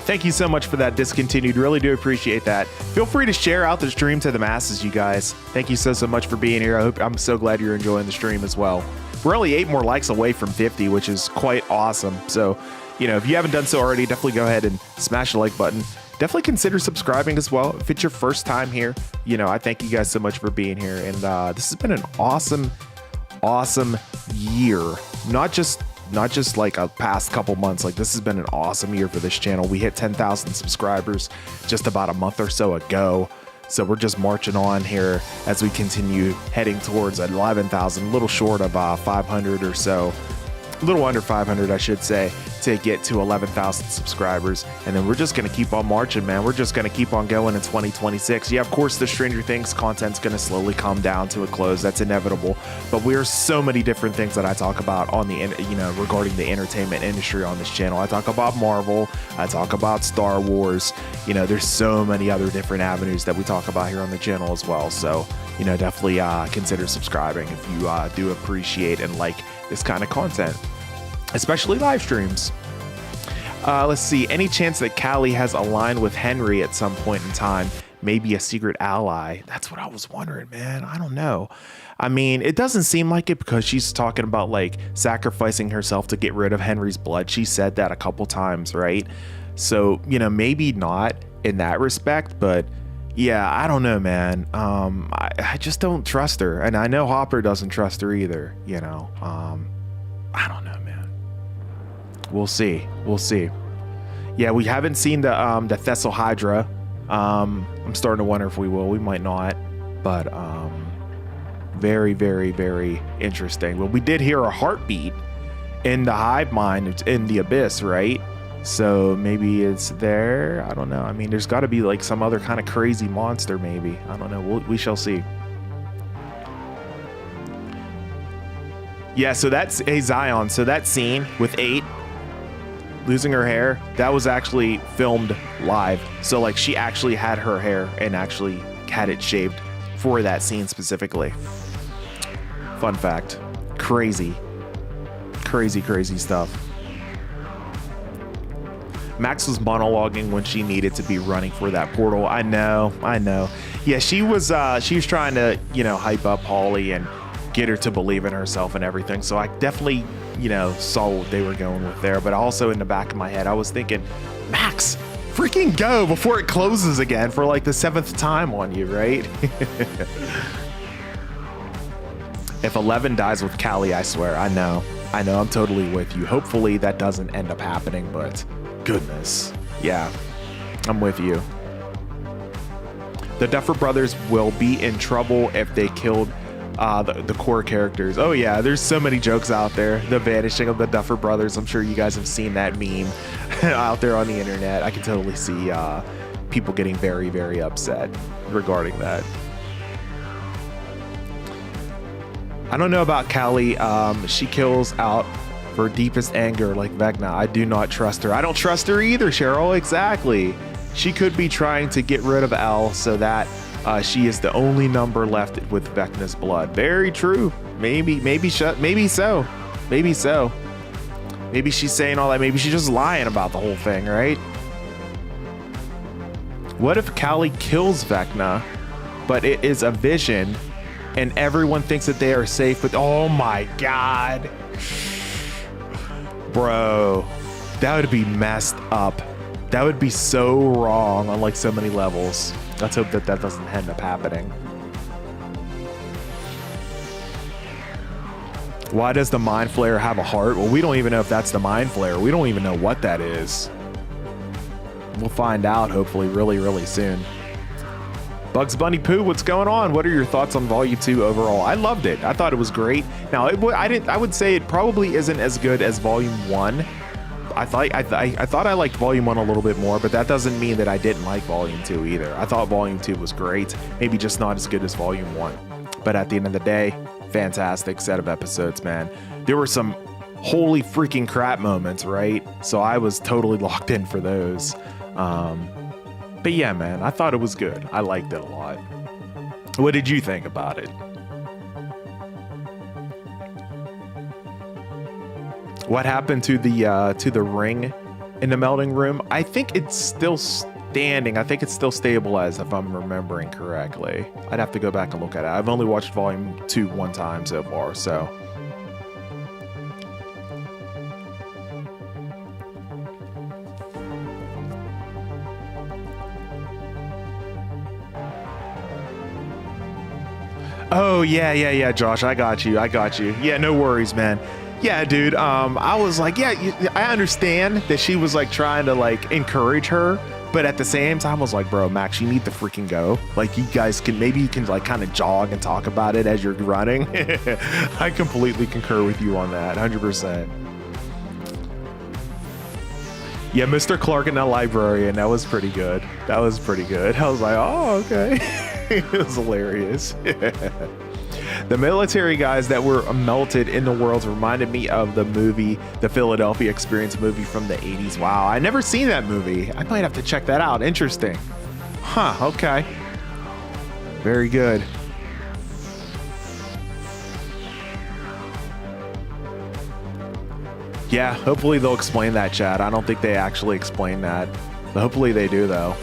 Thank you so much for that, Discontinued. Really do appreciate that. Feel free to share out the stream to the masses, you guys. Thank you so much for being here. I'm so glad you're enjoying the stream as well. We're only 8 more likes away from 50, which is quite awesome. So, you know, if you haven't done so already, definitely go ahead and smash the like button. Definitely consider subscribing as well. If it's your first time here, you know, I thank you guys so much for being here. And this has been an awesome year. Not just like a past couple months. Like, this has been an awesome year for this channel. We hit 10,000 subscribers just about a month or so ago. So we're just marching on here as we continue heading towards 11,000, a little short of 500 or so. A little under 500, I should say, to get to 11,000 subscribers. And then we're just going to keep on marching, man. We're just going to keep on going in 2026. Yeah, of course, the Stranger Things content's going to slowly come down to a close. That's inevitable. But we're so many different things that I talk about on the, you know, regarding the entertainment industry on this channel. I talk about Marvel. I talk about Star Wars. You know, there's so many other different avenues that we talk about here on the channel as well. So, you know, definitely consider subscribing if you do appreciate and like this kind of content, especially live streams. Let's see. Any chance that Callie has aligned with Henry at some point in time? Maybe a secret ally? That's what I was wondering, man. I don't know. I mean, it doesn't seem like it because she's talking about like sacrificing herself to get rid of Henry's blood. She said that a couple times, right? So, you know, maybe not in that respect, but yeah, I don't know, man. I just don't trust her. And I know Hopper doesn't trust her either, you know. I don't know, man. We'll see. We'll see. Yeah, we haven't seen the Thessal Hydra. I'm starting to wonder if we will. We might not. But very, very, very interesting. Well, we did hear a heartbeat in the hive mind. It's in the abyss, right? So maybe it's there. I don't know. I mean, there's got to be like some other kind of crazy monster, maybe. I don't know. We shall see. Yeah, so that's a Zion. So that scene with 8 losing her hair, that was actually filmed live. So like she actually had her hair and actually had it shaved for that scene specifically. Fun fact. Crazy. Crazy, crazy stuff. Max was monologuing when she needed to be running for that portal. I know. Yeah, she was trying to, you know, hype up Holly and get her to believe in herself and everything. So I definitely, you know, saw what they were going with there. But also in the back of my head, I was thinking, Max, freaking go before it closes again for like the 7th time on you, right? If 11 dies with Callie, I swear, I know, I'm totally with you. Hopefully that doesn't end up happening, but goodness. Yeah, I'm with you. The Duffer Brothers will be in trouble if they killed the core characters. Oh yeah, there's so many jokes out there. The vanishing of the Duffer Brothers. I'm sure you guys have seen that meme out there on the internet. I can totally see people getting very, very upset regarding that. I don't know about Callie. She kills out for deepest anger like Vecna. I do not trust her. I don't trust her either, Cheryl. Exactly. She could be trying to get rid of L so that she is the only number left with Vecna's blood. Very true. Maybe so. Maybe so. Maybe she's saying all that. Maybe she's just lying about the whole thing, right? What if Callie kills Vecna, but it is a vision and everyone thinks that they are safe, but oh my God. Bro, that would be messed up. That would be so wrong on like so many levels. Let's hope that that doesn't end up happening. Why does the Mind Flayer have a heart? Well, we don't even know if that's the Mind Flayer. We don't even know what that is. We'll find out hopefully really, really soon. Bugs Bunny Pooh, what's going on? What are your thoughts on Volume 2 overall? I loved it. I thought it was great. Now, I would say it probably isn't as good as Volume 1. I thought I liked Volume 1 a little bit more, but that doesn't mean that I didn't like Volume 2 either. I thought Volume 2 was great, maybe just not as good as Volume 1. But at the end of the day, fantastic set of episodes, man. There were some holy freaking crap moments, right? So I was totally locked in for those. But yeah, man, I thought it was good. I liked it a lot. What did you think about it? What happened to the ring in the melding room? I think it's still standing. I think it's still stabilized if I'm remembering correctly. I'd have to go back and look at it. I've only watched Volume 2 one time so far, so. Oh, yeah, Josh, I got you. Yeah, no worries, man. Yeah, dude, I was like, yeah, I understand that she was like trying to like encourage her, but at the same time, I was like, bro, Max, you need to freaking go. Like, you guys can, maybe you can like kind of jog and talk about it as you're running. I completely concur with you on that, 100%. Yeah, Mr. Clark and that librarian, that was pretty good. I was like, oh, okay. It was hilarious. The military guys that were melted in the worlds reminded me of the movie, the Philadelphia Experience movie from the 80s. Wow, I never seen that movie. I might have to check that out. Interesting. Huh, okay. Very good. Yeah, hopefully they'll explain that, Chad. I don't think they actually explain that. But hopefully they do, though.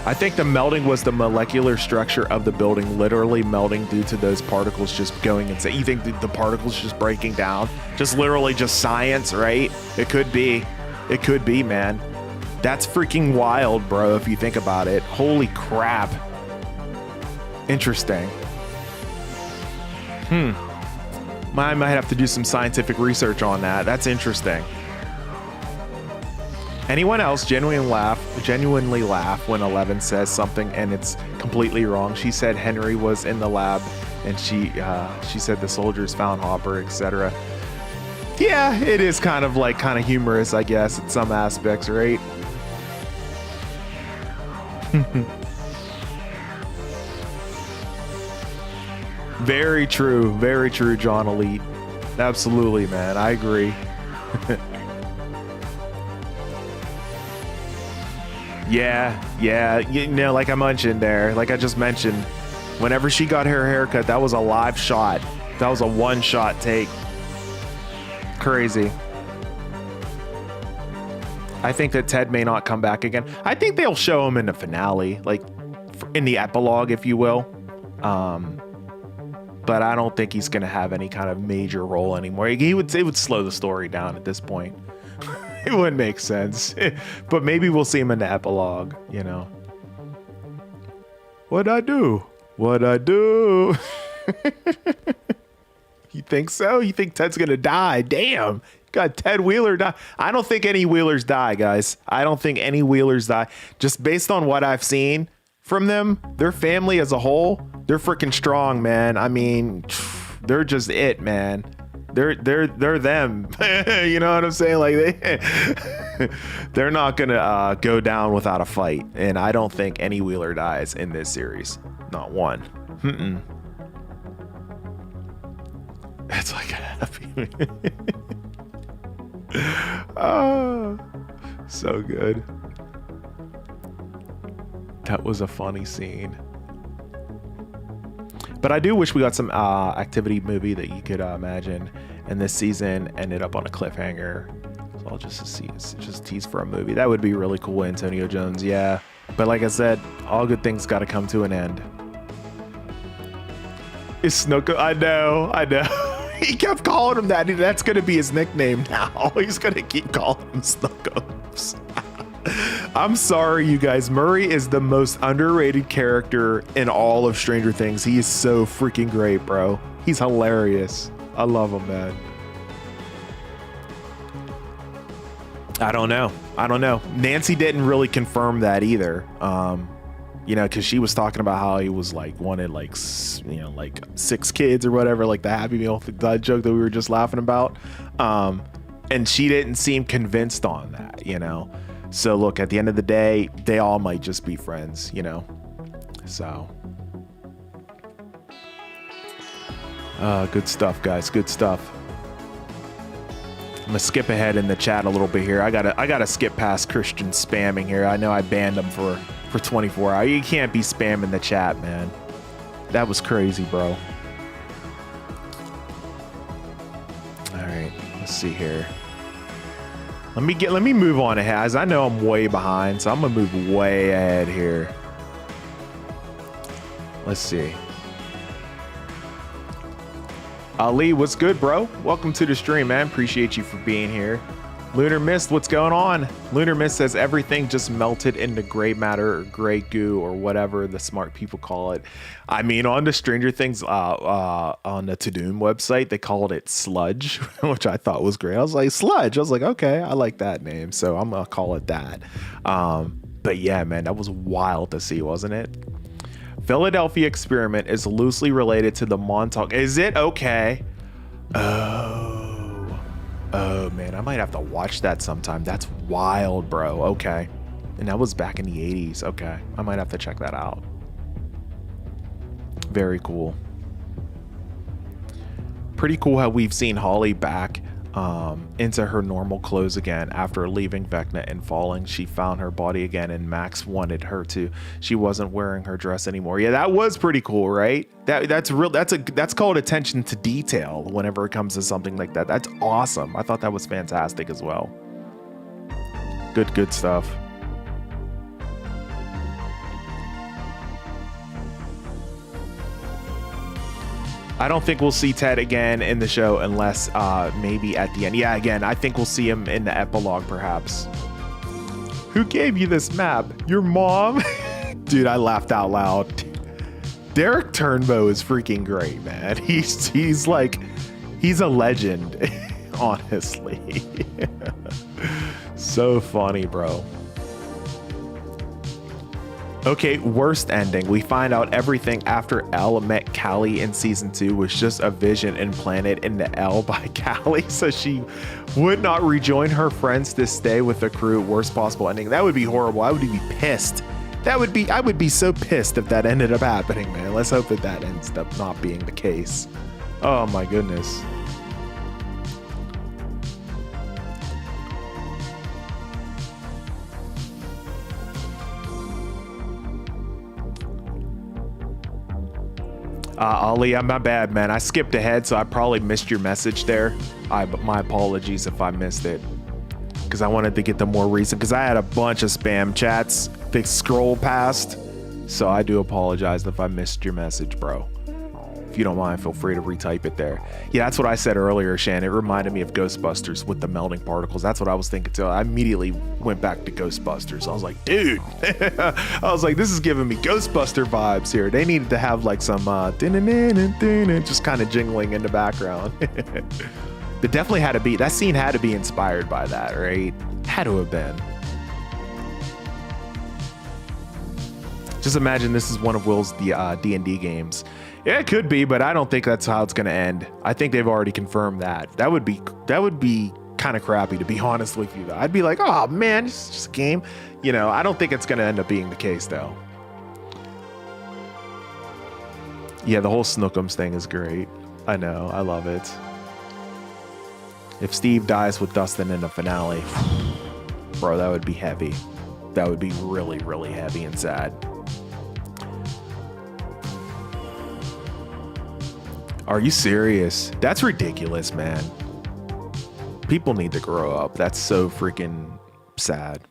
I think the melting was the molecular structure of the building literally melting due to those particles just going insane. You think the particles just breaking down? Just literally just science, right? It could be. It could be, man. That's freaking wild, bro, if you think about it. Holy crap. Interesting. I might have to do some scientific research on that. That's interesting. Anyone else genuinely laugh when Eleven says something and it's completely wrong? She said Henry was in the lab, and she said the soldiers found Hopper, etc. Yeah, it is kind of humorous, I guess, in some aspects, right? Very true, John Elite. Absolutely, man, I agree. Yeah, you know, like I just mentioned, whenever she got her haircut, that was a live shot. That was a one-shot take. Crazy. I think that Ted may not come back again. I think they'll show him in the finale, like in the epilogue, if you will. But I don't think he's gonna have any kind of major role anymore. It would slow the story down at this point. It wouldn't make sense. But maybe we'll see him in the epilogue, you know. What'd I do? You think so? You think Ted's gonna die? Damn. God, Ted Wheeler die. I don't think any Wheelers die, guys. I don't think any Wheelers die. Just based on what I've seen from them, their family as a whole, they're freaking strong, man. I mean, they're just it, man. They're them. You know what I'm saying? Like they're not gonna go down without a fight, and I don't think any Wheeler dies in this series. Not one. It's like a happy. Oh, so good. That was a funny scene. But I do wish we got some activity movie that you could imagine, and this season ended up on a cliffhanger. So I'll just tease for a movie. That would be really cool, Antonio Jones, yeah. But like I said, all good things got to come to an end. Is Snoke? I know. He kept calling him that. That's going to be his nickname now. He's going to keep calling him Snookums. I'm sorry, you guys. Murray is the most underrated character in all of Stranger Things. He is so freaking great, bro. He's hilarious. I love him, man. I don't know. Nancy didn't really confirm that either. You know, because she was talking about how he was like wanted like, you know, like 6 kids or whatever, like the Happy Meal that joke that we were just laughing about. And she didn't seem convinced on that, you know. So look, at the end of the day, they all might just be friends, you know. So good stuff, guys. Good stuff. I'm gonna skip ahead in the chat a little bit here. I gotta skip past Christian spamming here. I know I banned him for 24 hours. You can't be spamming the chat, man. That was crazy, bro. All right, let's see here. Let me move on ahead, as I know I'm way behind, so I'm gonna move way ahead here. Let's see. Ali, what's good, bro? Welcome to the stream, man. Appreciate you for being here. Lunar Mist, what's going on? Lunar Mist says everything just melted into gray matter or gray goo or whatever the smart people call it. I mean, on the Stranger Things on the Tudum website, they called it sludge, which I thought was great. I was like, sludge. I was like, okay, I like that name, so I'm gonna call it that. But yeah, man, that was wild to see, wasn't it? Philadelphia experiment is loosely related to the Montauk. Is it? Okay. Oh man, I might have to watch that sometime. That's wild, bro. Okay. And that was back in the 80s. Okay. I might have to check that out. Very cool. Pretty cool how we've seen Holly back into her normal clothes again after leaving Vecna and falling. She found her body again and Max wanted her to. She wasn't wearing her dress anymore. Yeah, that was pretty cool, right? That's real. That's called attention to detail whenever it comes to something like that. That's awesome. I thought that was fantastic as well. Good stuff. I don't think we'll see Ted again in the show unless maybe at the end. Yeah, again, I think we'll see him in the epilogue perhaps. Who gave you this map? Your mom? Dude, I laughed out loud. Derek Turnbow is freaking great, man. He's like, he's a legend, honestly. So funny, bro. Okay, worst ending. We find out everything after Elle met Callie in season 2 was just a vision implanted into Elle by Callie, so she would not rejoin her friends to stay with the crew. Worst possible ending. That would be horrible. I would be pissed. I would be so pissed if that ended up happening, man. Let's hope that ends up not being the case. Oh my goodness. Ali, I'm not bad, man. I skipped ahead, so I probably missed your message there. My apologies if I missed it, because I wanted to get the more recent, because I had a bunch of spam chats that scroll past, so I do apologize if I missed your message, bro. If you don't mind, feel free to retype it there. Yeah, that's what I said earlier, Shan. It reminded me of Ghostbusters with the melting particles. That's what I was thinking too. I immediately went back to Ghostbusters. I was like, dude, I was like, this is giving me Ghostbuster vibes here. They needed to have like some just kind of jingling in the background. It definitely had to be, that scene had to be inspired by that, right? Had to have been. Just imagine this is one of Will's D&D games. Yeah, it could be, but I don't think that's how it's going to end. I think they've already confirmed that. That would be kind of crappy, to be honest with you, though. I'd be like, oh man, it's just a game. You know, I don't think it's going to end up being the case, though. Yeah, the whole Snookums thing is great. I know, I love it. If Steve dies with Dustin in the finale, bro, that would be heavy. That would be really, really heavy and sad. Are you serious? That's ridiculous, man. People need to grow up. That's so freaking sad.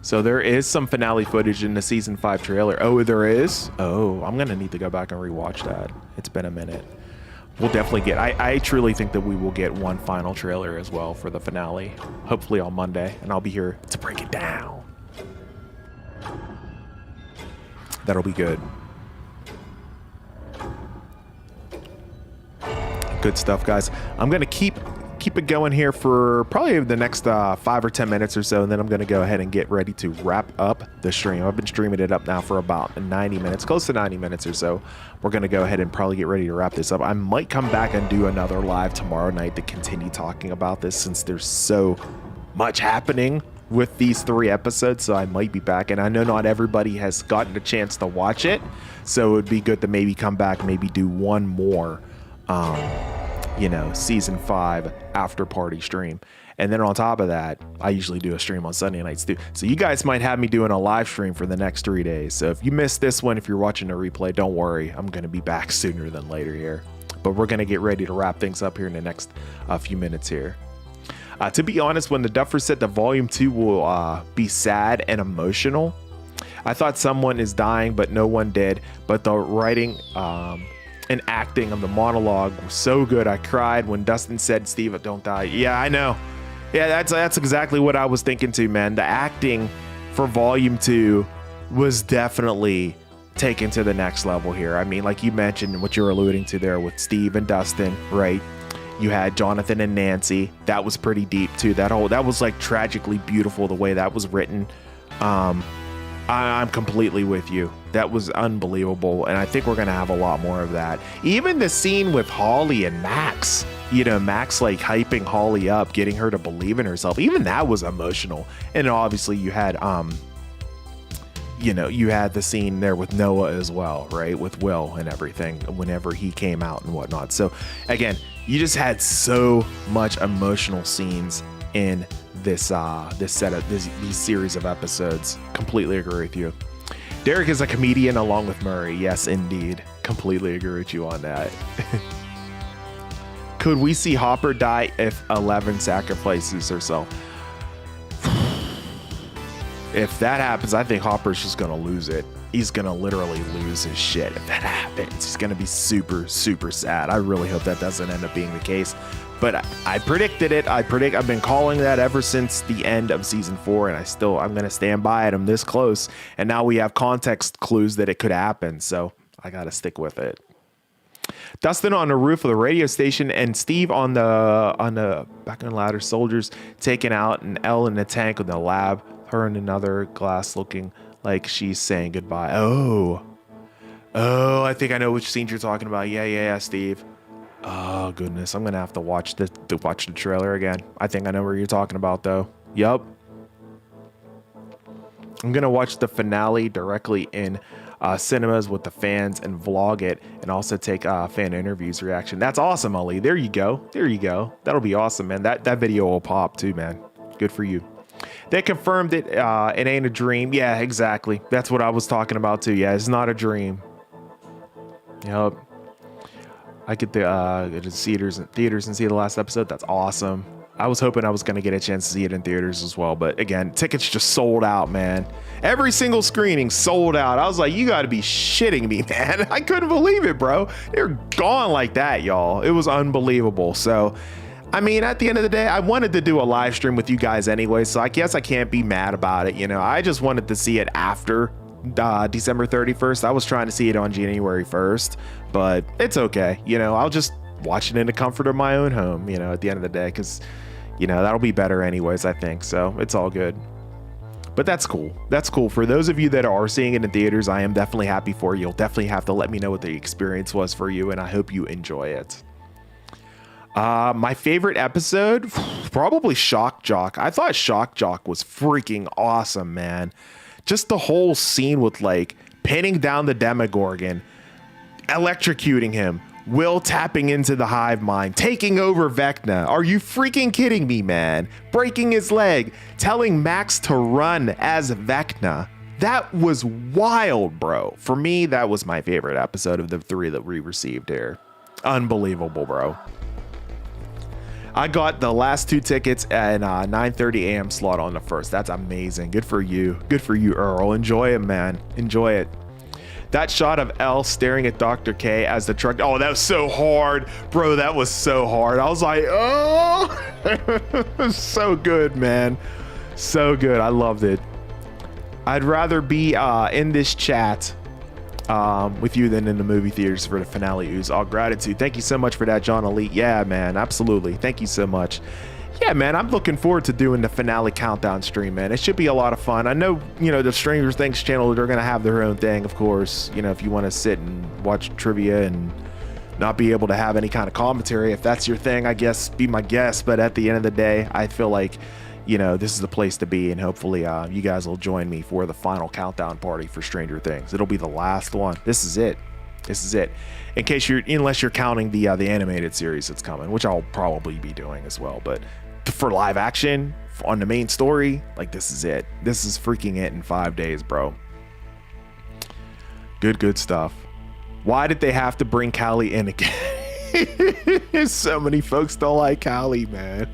So there is some finale footage in the season 5 trailer. Oh, there is? Oh, I'm gonna need to go back and rewatch that. It's been a minute. We'll definitely get, I truly think that we will get one final trailer as well for the finale, hopefully on Monday, and I'll be here to break it down. That'll be good. Good stuff, guys. I'm gonna keep it going here for probably the next 5 or 10 minutes or so, and then I'm gonna go ahead and get ready to wrap up the stream. I've been streaming it up now for about 90 minutes, close to 90 minutes or so. We're gonna go ahead and probably get ready to wrap this up. I might come back and do another live tomorrow night to continue talking about this, since there's so much happening with these 3 episodes, so I might be back. And I know not everybody has gotten a chance to watch it, so it would be good to maybe come back, maybe do one more you know, season 5 after party stream. And then on top of that, I usually do a stream on Sunday nights too. So you guys might have me doing a live stream for the next 3 days. So if you missed this one, if you're watching a replay, don't worry. I'm going to be back sooner than later here. But we're going to get ready to wrap things up here in the next few minutes here. To be honest, when the Duffer said the volume 2 will be sad and emotional, I thought someone is dying, but no one did. But the writing and acting of the monologue was so good. I cried when Dustin said, "Steve, don't die." Yeah, I know. Yeah, that's exactly what I was thinking too, man. The acting for volume 2 was definitely taken to the next level here. I mean, like you mentioned, what you're alluding to there with Steve and Dustin, right? You had Jonathan and Nancy. That was pretty deep too. That was like tragically beautiful the way that was written. I'm completely with you. That was unbelievable, and I think we're gonna have a lot more of that. Even the scene with Holly and Max, you know, Max like hyping Holly up, getting her to believe in herself. Even that was emotional. And obviously you had you know, you had the scene there with Noah as well, right? With Will and everything, whenever he came out and whatnot. So again, you just had so much emotional scenes in this these series of episodes. Completely agree with you. Derek is a comedian along with Murray. Yes, indeed. Completely agree with you on that. Could we see Hopper die if 11 sacrifices herself? If that happens, I think Hopper's just gonna lose it. He's gonna literally lose his shit if that happens. He's gonna be super, super sad. I really hope that doesn't end up being the case. But I predicted it. I've been calling that ever since the end of season 4, and I'm gonna stand by it. I'm this close, and now we have context clues that it could happen. So I gotta stick with it. Dustin on the roof of the radio station, and Steve on the back on the ladder. Soldiers taken out, and Elle in the tank in the lab. Her in another glass, looking like she's saying goodbye. Oh, I think I know which scene you're talking about. Yeah, Steve. Oh goodness, I'm gonna have to watch the trailer again. I think I know where you're talking about though. Yup. I'm gonna watch the finale directly in cinemas with the fans and vlog it, and also take fan interviews reaction. That's awesome, Ali. There you go. That'll be awesome, man. That video will pop too, man. Good for you. They confirmed it. It ain't a dream. Yeah, exactly. That's what I was talking about too. Yeah, it's not a dream. Yup. I get to theaters and see the last episode. That's awesome. I was hoping I was going to get a chance to see it in theaters as well. But again, tickets just sold out, man. Every single screening sold out. I was like, you got to be shitting me, man. I couldn't believe it, bro. They're gone like that, y'all. It was unbelievable. So, I mean, at the end of the day, I wanted to do a live stream with you guys anyway. So I guess I can't be mad about it. You know, I just wanted to see it after December 31st. I was trying to see it on January 1st, but it's okay. You know, I'll just watch it in the comfort of my own home, you know, at the end of the day, because, you know, that'll be better anyways, I think. So it's all good. But that's cool. That's cool. For those of you that are seeing it in theaters, I am definitely happy for you. You'll definitely have to let me know what the experience was for you, and I hope you enjoy it. My favorite episode, probably Shock Jock. I thought Shock Jock was freaking awesome, man. Just the whole scene with like pinning down the Demogorgon, electrocuting him, Will tapping into the hive mind, taking over Vecna. Are you freaking kidding me, man? Breaking his leg, telling Max to run as Vecna. That was wild, bro. For me, that was my favorite episode of the 3 that we received here. Unbelievable, bro. I got the last 2 tickets at 9:30 a.m. slot on the first. That's amazing. Good for you. Good for you, Earl. Enjoy it, man. Enjoy it. That shot of Elle staring at Dr. K as the truck. Oh, that was so hard. Bro, that was so hard. I was like, oh, so good, man. So good. I loved it. I'd rather be in this chat with you than in the movie theaters for the finale ooze. All gratitude. Thank you so much for that, John Elite. Yeah, man, absolutely. Thank you so much. Yeah, man, I'm looking forward to doing the finale countdown stream, man. It should be a lot of fun. I know, you know, the Stranger Things channel, they're going to have their own thing, of course. You know, if you want to sit and watch trivia and not be able to have any kind of commentary, if that's your thing, I guess, be my guest. But at the end of the day, I feel like, you know, this is the place to be, and hopefully you guys will join me for the final countdown party for Stranger Things. It'll be the last one. This is it. This is it. In case unless you're counting the animated series that's coming, which I'll probably be doing as well. But for live action on the main story, like, this is it. This is freaking it in 5 days, bro. Good stuff. Why did they have to bring Callie in again? So many folks don't like Callie, man.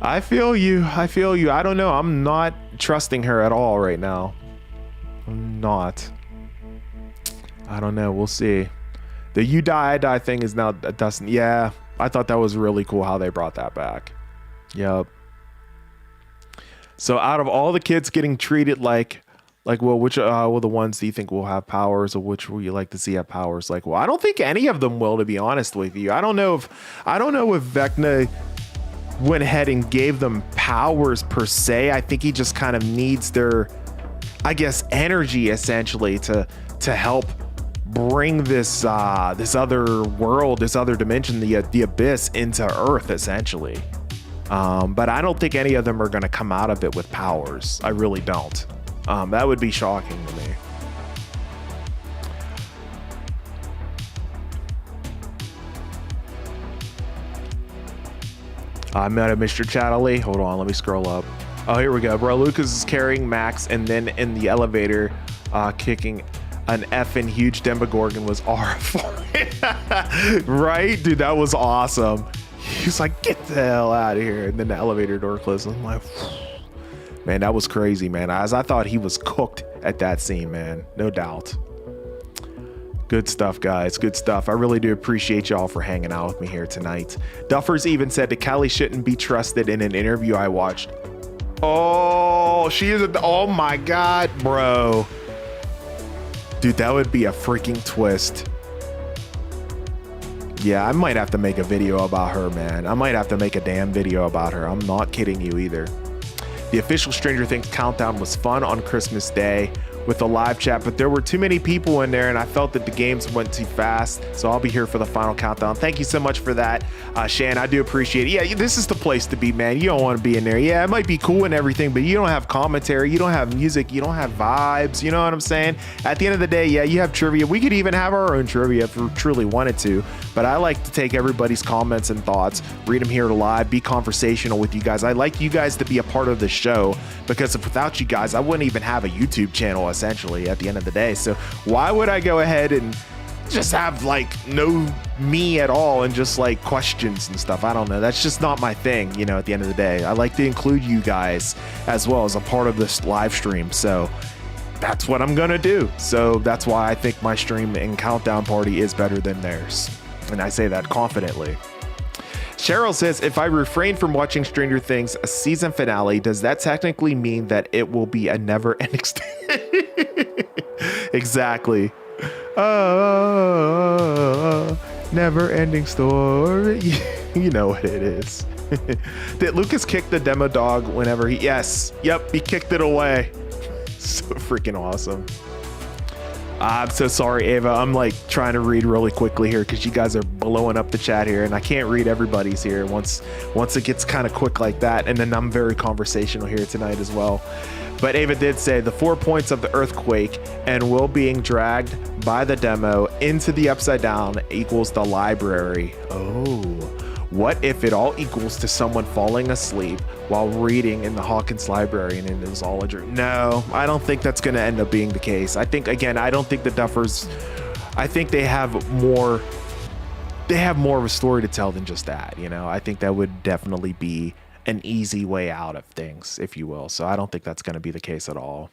I feel you. I feel you. I don't know. I'm not trusting her at all right now. I'm not. I don't know. We'll see. The You Die, I Die thing is now Dustin. Yeah, I thought that was really cool how they brought that back. Yep. So out of all the kids getting treated like, well, which well, the ones do you think will have powers, or which will you like to see have powers? Like, well, I don't think any of them will, to be honest with you. I don't know if Vecna went ahead and gave them powers per se. I think he just kind of needs their, I guess, energy essentially to help bring this other world, this other dimension, the abyss, into Earth essentially. But I don't think any of them are going to come out of it with powers. I really don't. That would be shocking to me. I met a Mr. Chatterley. Hold on, let me scroll up. Oh, here we go, bro. Lucas is carrying Max, and then in the elevator, kicking an effing huge Demogorgon was horrifying. Right, dude, that was awesome. He's like, get the hell out of here, and then the elevator door closed. I'm like, man, that was crazy, man. As I thought he was cooked at that scene, man. No doubt. Good stuff, guys. Good stuff. I really do appreciate y'all for hanging out with me here tonight. Duffers even said that Callie shouldn't be trusted in an interview I watched. Oh, she is oh my God, bro. Dude, that would be a freaking twist. Yeah, I might have to make a video about her, man. I might have to make a damn video about her. I'm not kidding you either. The official Stranger Things countdown was fun on Christmas Day with the live chat, but there were too many people in there and I felt that the games went too fast. So I'll be here for the final countdown. Thank you so much for that, Shan. I do appreciate it. Yeah, this is the place to be, man. You don't want to be in there. Yeah, it might be cool and everything, but you don't have commentary, you don't have music, you don't have vibes. You know what I'm saying? At the end of the day, yeah, you have trivia. We could even have our own trivia if we truly wanted to, but I like to take everybody's comments and thoughts, read them here live, be conversational with you guys. I like you guys to be a part of the show, because if without you guys, I wouldn't even have a YouTube channel essentially at the end of the day. So why would I go ahead and just have like no me at all and just like questions and stuff? I don't know. That's just not my thing, you know, at the end of the day. I like to include you guys as well as a part of this live stream. So that's what I'm gonna do. So that's why I think my stream and countdown party is better than theirs. And I say that confidently. Cheryl says, if I refrain from watching Stranger Things a season finale, does that technically mean that it will be a never-ending story? Exactly. Never-ending story. You know what it is. Did Lucas kick the demo dog whenever he... Yes. Yep, he kicked it away. So freaking awesome. I'm so sorry, Ava. I'm like trying to read really quickly here because you guys are blowing up the chat here and I can't read everybody's here once it gets kind of quick like that. And then I'm very conversational here tonight as well. But Ava did say the 4 points of the earthquake and Will being dragged by the demo into the upside down equals the library. Oh, what if it all equals to someone falling asleep while reading in the Hawkins library and it was all a dream? No, I don't think that's going to end up being the case. I think, again, I don't think the Duffers, I think they have more they have more of a story to tell than just that. You know, I think that would definitely be an easy way out of things, if you will. So I don't think that's going to be the case at all.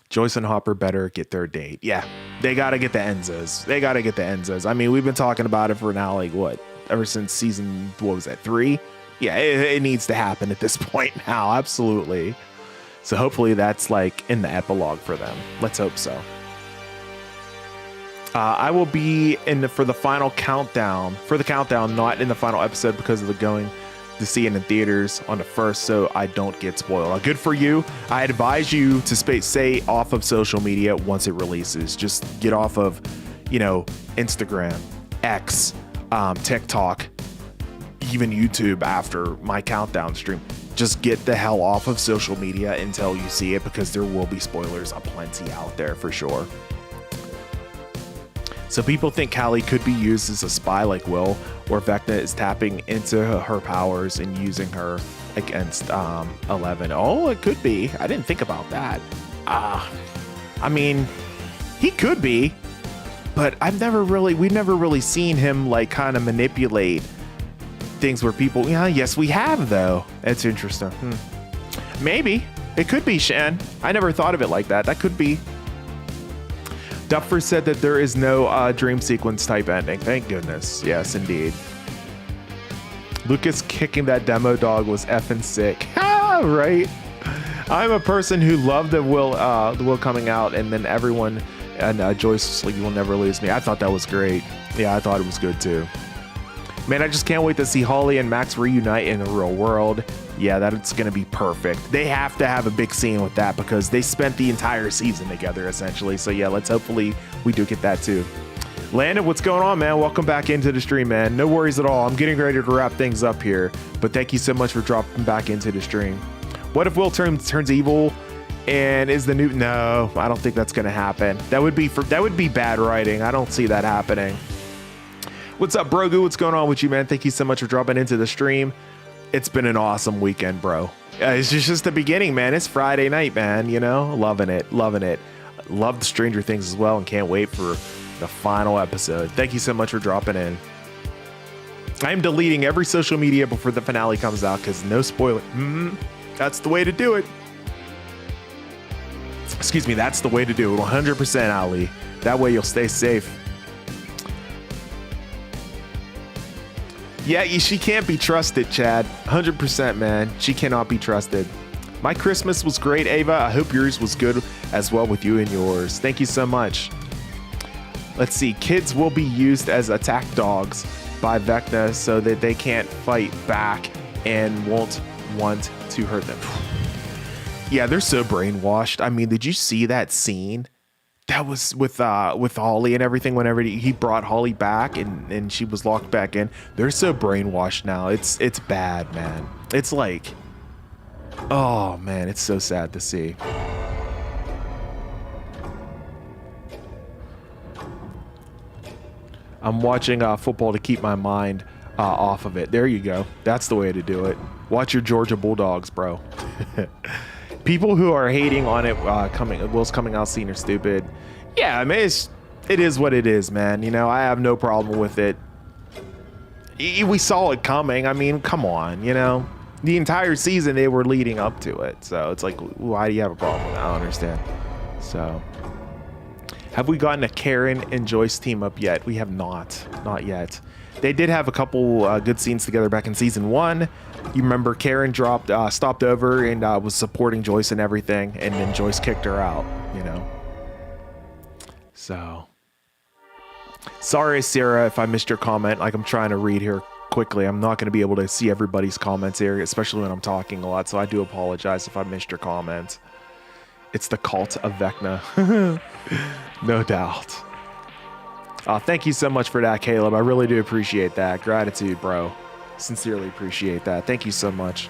Joyce and Hopper better get their date. Yeah, they got to get the Enzos. They got to get the Enzos. I mean, we've been talking about it for now, like what, ever since season, what was that, 3? Yeah, it needs to happen at this point now. Absolutely. So hopefully that's like in the epilogue for them. Let's hope so. I will be for the final countdown. For the countdown, not in the final episode because of the going to see it in theaters on the 1st, so I don't get spoiled. Good for you. I advise you to stay off of social media once it releases. Just get off of, you know, Instagram, X, TikTok, even YouTube after my countdown stream. Just get the hell off of social media until you see it, because there will be spoilers aplenty out there for sure. So people think Callie could be used as a spy like Will, or Vecna is tapping into her powers and using her against 11. Oh, it could be. I didn't think about that. I mean, he could be, but we've never really seen him like kind of manipulate things where people, yeah, yes, we have though. It's interesting. Maybe it could be Shan. I never thought of it like that. That could be. Duffer said that there is no dream sequence type ending. Thank goodness. Yes, indeed. Lucas kicking that demo dog was effing sick. Right? I'm a person who loved the Will coming out, and then everyone and Joyce was like, "You will never lose me." I thought that was great. Yeah, I thought it was good too. Man, I just can't wait to see Holly and Max reunite in the real world. Yeah, that's going to be perfect. They have to have a big scene with that because they spent the entire season together, essentially. So yeah, hopefully we do get that too. Landon, what's going on, man? Welcome back into the stream, man. No worries at all. I'm getting ready to wrap things up here, but thank you so much for dropping back into the stream. What if Will turns evil and is the new? No, I don't think that's going to happen. That would be bad writing. I don't see that happening. What's up, Brogu? What's going on with you, man? Thank you so much for dropping into the stream. It's been an awesome weekend, bro. It's just the beginning, man. It's Friday night, man. You know, loving it. Love the Stranger Things as well, and can't wait for the final episode. Thank you so much for dropping in. I'm deleting every social media before the finale comes out because no spoiler. That's the way to do it. Excuse me, that's the way to do it. 100%, Ali. That way you'll stay safe. Yeah, she can't be trusted, Chad. 100%, man. She cannot be trusted. My Christmas was great, Ava. I hope yours was good as well with you and yours. Thank you so much. Let's see. Kids will be used as attack dogs by Vecna so that they can't fight back and won't want to hurt them. Yeah, they're so brainwashed. I mean, did you see that scene? That was with Holly and everything. Whenever he brought Holly back and she was locked back in, they're so brainwashed now. It's bad, man. It's like, oh man, it's so sad to see. I'm watching football to keep my mind off of it. There you go. That's the way to do it. Watch your Georgia Bulldogs, bro. People who are hating on it, Will's coming out senior stupid. Yeah, I mean, it is what it is, man. You know, I have no problem with it. We saw it coming. I mean, come on, you know. The entire season they were leading up to it. So it's like, why do you have a problem with that? I don't understand. So, have we gotten a Karen and Joyce team up yet? We have not. Not yet. They did have a couple good scenes together back in season 1. You remember Karen stopped over and was supporting Joyce and everything, and then Joyce kicked her out, you know. So, sorry, Sarah, if I missed your comment. Like, I'm trying to read here quickly. I'm not going to be able to see everybody's comments here, especially when I'm talking a lot, so I do apologize if I missed your comment. It's the cult of Vecna. No doubt. Thank you so much for that, Caleb. I really do appreciate that. Gratitude, bro. Sincerely appreciate that. Thank you so much.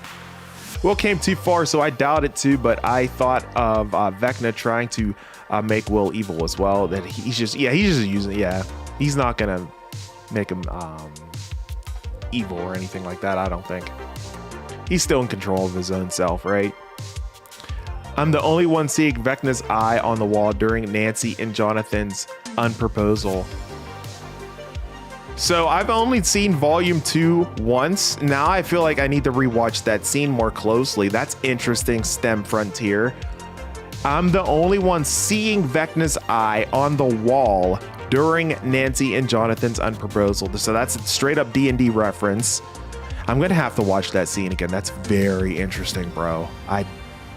Will came too far, so I doubt it too, but I thought of Vecna trying to make Will evil as well. That he's just using, he's not gonna make him evil or anything like that. I don't think. He's still in control of his own self, right? I'm the only one seeing Vecna's eye on the wall during Nancy and Jonathan's unproposal. So I've only seen volume 2 once. Now I feel like I need to rewatch that scene more closely. That's interesting, STEM Frontier. I'm the only one seeing Vecna's eye on the wall during Nancy and Jonathan's unproposal. So that's a straight up D&D reference. I'm gonna have to watch that scene again. That's very interesting, bro. I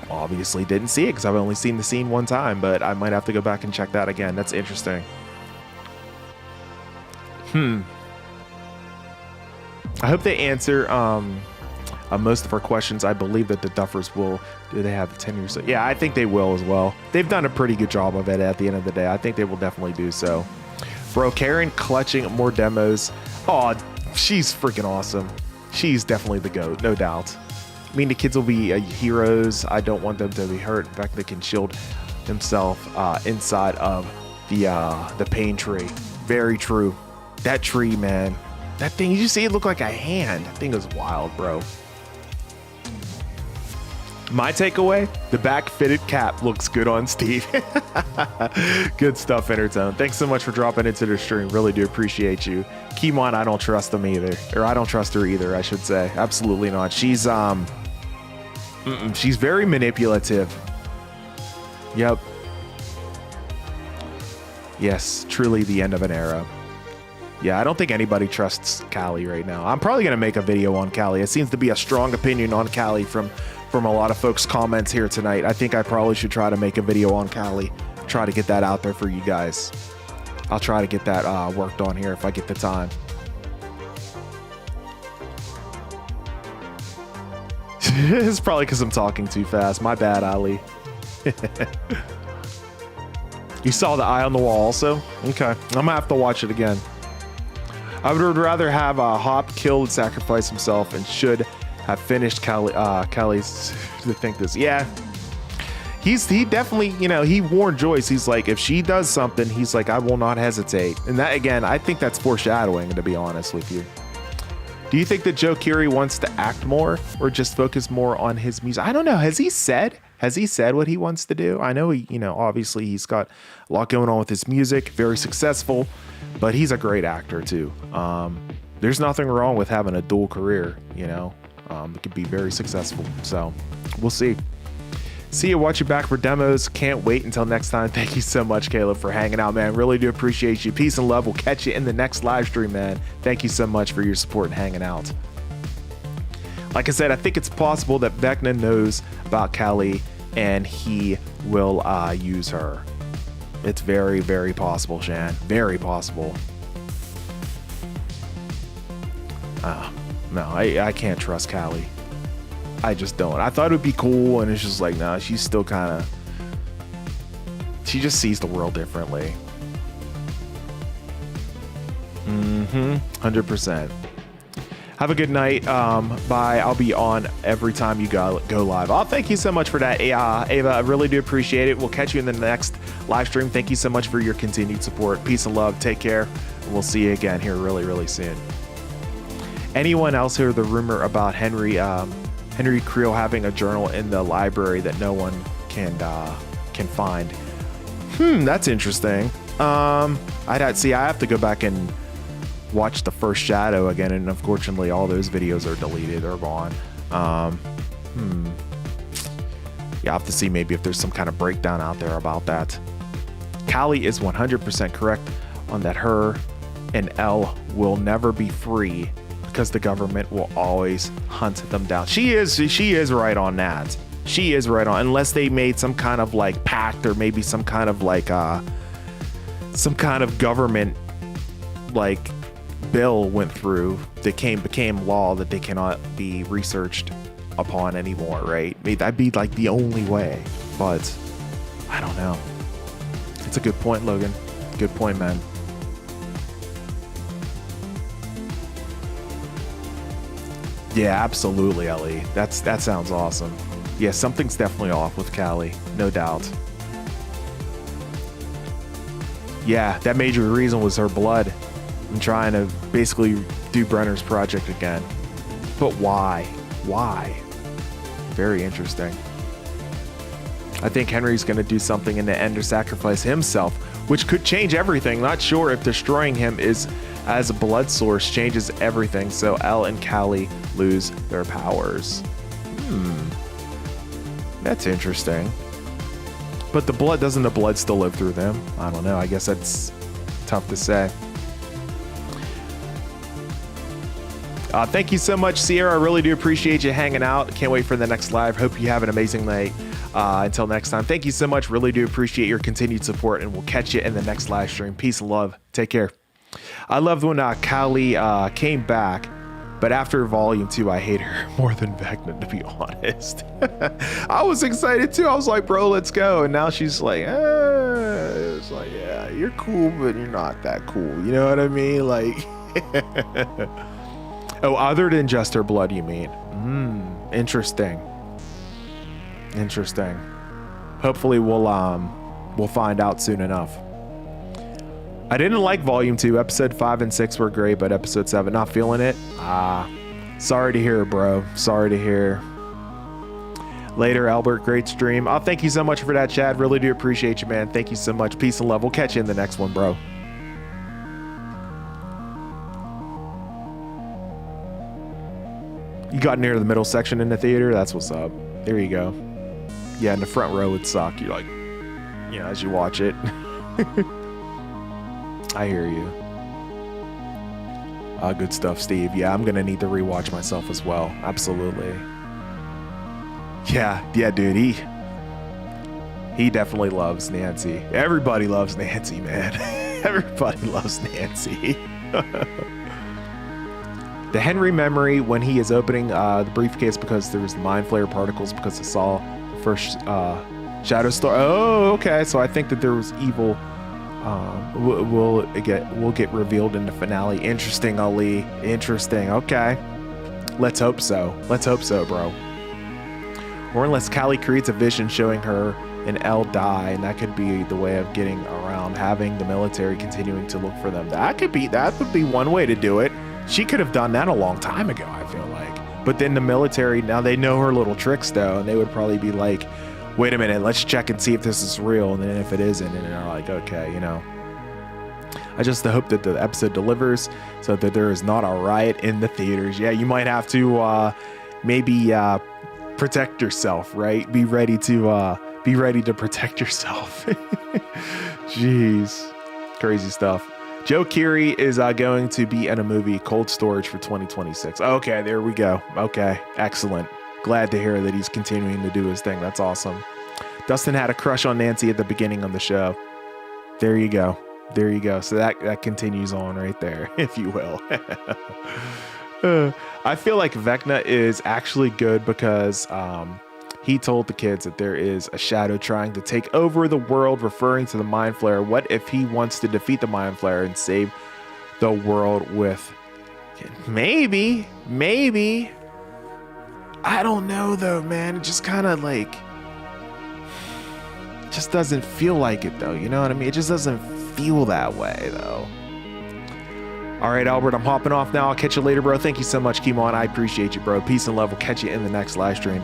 obviously didn't see it because I've only seen the scene one time, but I might have to go back and check that again. That's interesting. I hope they answer most of our questions. I believe that the Duffers will. Do they have 10 years? Yeah, I think they will as well. They've done a pretty good job of it at the end of the day. I think they will definitely do so. Bro, Karen clutching more demos. Oh, she's freaking awesome. She's definitely the GOAT, no doubt. I mean, the kids will be heroes. I don't want them to be hurt. In fact, they can shield himself inside of the pain tree. Very true. That tree, man. That thing, you see it look like a hand. That thing is wild, bro. My takeaway, the back fitted cap looks good on Steve. Good stuff, Intertone. Thanks so much for dropping into the stream. Really do appreciate you. Kimon, I don't trust them either. Or I don't trust her either, I should say. Absolutely not. She's very manipulative. Yep. Yes, truly the end of an era. Yeah, I don't think anybody trusts Callie right now. I'm probably going to make a video on Callie. It seems to be a strong opinion on Callie from a lot of folks' comments here tonight. I think I probably should try to make a video on Callie. Try to get that out there for you guys. I'll try to get that worked on here if I get the time. It's probably because I'm talking too fast. My bad, Ali. You saw the eye on the wall also? Okay, I'm gonna have to watch it again. I would rather have Hop kill and sacrifice himself and should have finished Callie's to think this. Yeah. He definitely, you know, he warned Joyce. He's like, if she does something, he's like, I will not hesitate. And that, again, I think that's foreshadowing, to be honest with you. Do you think that Joe Keery wants to act more or just focus more on his music? I don't know. Has he said what he wants to do? I know he, you know, obviously he's got a lot going on with his music, very successful, but he's a great actor too. There's nothing wrong with having a dual career, you know. It could be very successful. So we'll see. See you. Watch you back for demos. Can't wait until next time. Thank you so much, Caleb, for hanging out, man. Really do appreciate you. Peace and love. We'll catch you in the next live stream, man. Thank you so much for your support and hanging out. Like I said, I think it's possible that Vecna knows about Callie and he will use her. It's very, very possible, Shan. Very possible. No, I can't trust Callie. I just don't. I thought it would be cool, and it's just like, nah, she's still kind of... She just sees the world differently. 100%. Have a good night. Bye. I'll be on every time you go live. Oh, thank you so much for that, Ava. I really do appreciate it. We'll catch you in the next live stream. Thank you so much for your continued support. Peace and love. Take care. And we'll see you again here really, really soon. Anyone else hear the rumor about Henry Creel having a journal in the library that no one can find? That's interesting. I have to go back and watch the first Shadow again, and unfortunately all those videos are deleted or gone. Yeah, I'll have to see maybe if there's some kind of breakdown out there about that. Callie is 100% correct on that. Her and Elle will never be free because the government will always hunt them down. She is right on that. She is right on, unless they made some kind of like pact or maybe some kind of like some kind of government like bill went through that became law that they cannot be researched upon anymore, right? That'd be like the only way, but I don't know. It's a good point, Logan. Good point, man. Yeah, absolutely, Ellie. That sounds awesome. Yeah, something's definitely off with Callie, no doubt. Yeah, that major reason was her blood. I'm trying to basically do Brenner's project again. But why? Why? Very interesting. I think Henry's going to do something in the end to sacrifice himself, which could change everything. Not sure if destroying him is as a blood source changes everything, so Elle and Callie lose their powers. That's interesting. But the blood, doesn't the blood still live through them? I don't know. I guess that's tough to say. Thank you so much, Sierra. I really do appreciate you hanging out. Can't wait for the next live. Hope you have an amazing night. Until next time, thank you so much. Really do appreciate your continued support, and we'll catch you in the next live stream. Peace and love. Take care. I loved when Callie came back, but after Volume 2, I hate her more than Vecna, to be honest. I was excited too. I was like, bro, let's go. And now she's like, it's like, yeah, you're cool, but you're not that cool. You know what I mean? Like, oh, other than just her blood, you mean? Interesting. Interesting. Hopefully we'll find out soon enough. I didn't like Volume 2. Episode 5 and 6 were great, but Episode 7, not feeling it. Sorry to hear, bro. Sorry to hear. Later, Albert. Great stream. Oh, thank you so much for that, Chad. Really do appreciate you, man. Thank you so much. Peace and love. We'll catch you in the next one, bro. You got near the middle section in the theater? That's what's up. There you go. Yeah, in the front row would suck. You're like, you know, as you watch it. I hear you. Good stuff, Steve. Yeah, I'm gonna need to rewatch myself as well. Absolutely. Yeah, dude. He definitely loves Nancy. Everybody loves Nancy, man. Everybody loves Nancy. The Henry memory when he is opening the briefcase because there's the mind flare particles because it saw the first shadow star. Oh, okay. So I think that there was evil. Will get revealed in the finale. Interesting, Ali. Interesting. Okay. Let's hope so. Let's hope so, bro. Or unless Callie creates a vision showing her and Elle die, and that could be the way of getting around having the military continuing to look for them. That would be one way to do it. She could have done that a long time ago, I feel like. But then the military, now they know her little tricks though, and they would probably be like, wait a minute, let's check and see if this is real. And then if it isn't, and they're like, okay, you know. I just hope that the episode delivers so that there is not a riot in the theaters. Yeah, you might have to maybe protect yourself, right? Be ready to protect yourself. Jeez, crazy stuff. Joe Keery is going to be in a movie, Cold Storage, for 2026. Okay, there we go. Okay, excellent. Glad to hear that he's continuing to do his thing. That's awesome. Dustin had a crush on Nancy at the beginning of the show. There you go. There you go. So that continues on right there, if you will. I feel like Vecna is actually good because he told the kids that there is a shadow trying to take over the world, referring to the Mind Flayer. What if he wants to defeat the Mind Flayer and save the world with... Maybe. I don't know, though, man. It just kind of like... It just doesn't feel like it, though. You know what I mean? It just doesn't feel that way, though. All right, Albert, I'm hopping off now. I'll catch you later, bro. Thank you so much, Kimon. I appreciate you, bro. Peace and love. We'll catch you in the next live stream.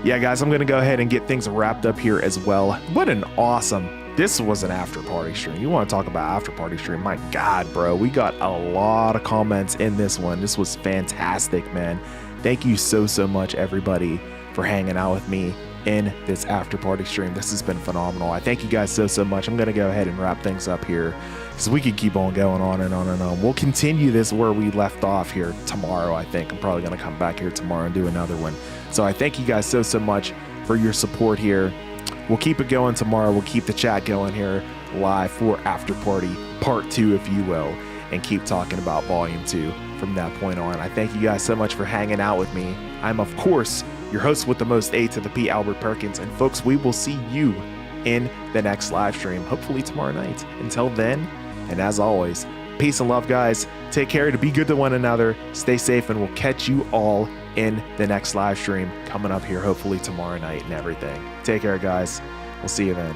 Yeah, guys, I'm going to go ahead and get things wrapped up here as well. What an awesome... This was an after party stream. You want to talk about after party stream? My God, bro. We got a lot of comments in this one. This was fantastic, man. Thank you so much, everybody, for hanging out with me in this after party stream. This has been phenomenal. I thank you guys so much. I'm going to go ahead and wrap things up here because we could keep on going on and on and on. We'll continue this where we left off here tomorrow, I think. I'm probably going to come back here tomorrow and do another one. So I thank you guys so much for your support here. We'll keep it going tomorrow. We'll keep the chat going here live for After Party Part 2, if you will, and keep talking about Volume 2 from that point on. I thank you guys so much for hanging out with me. I'm, of course, your host with the most A to the P, Albert Perkins. And folks, we will see you in the next live stream, hopefully tomorrow night. Until then, and as always, peace and love, guys. Take care, to be good to one another. Stay safe, and we'll catch you all in the next live stream coming up here, hopefully tomorrow night and everything. Take care, guys. We'll see you then.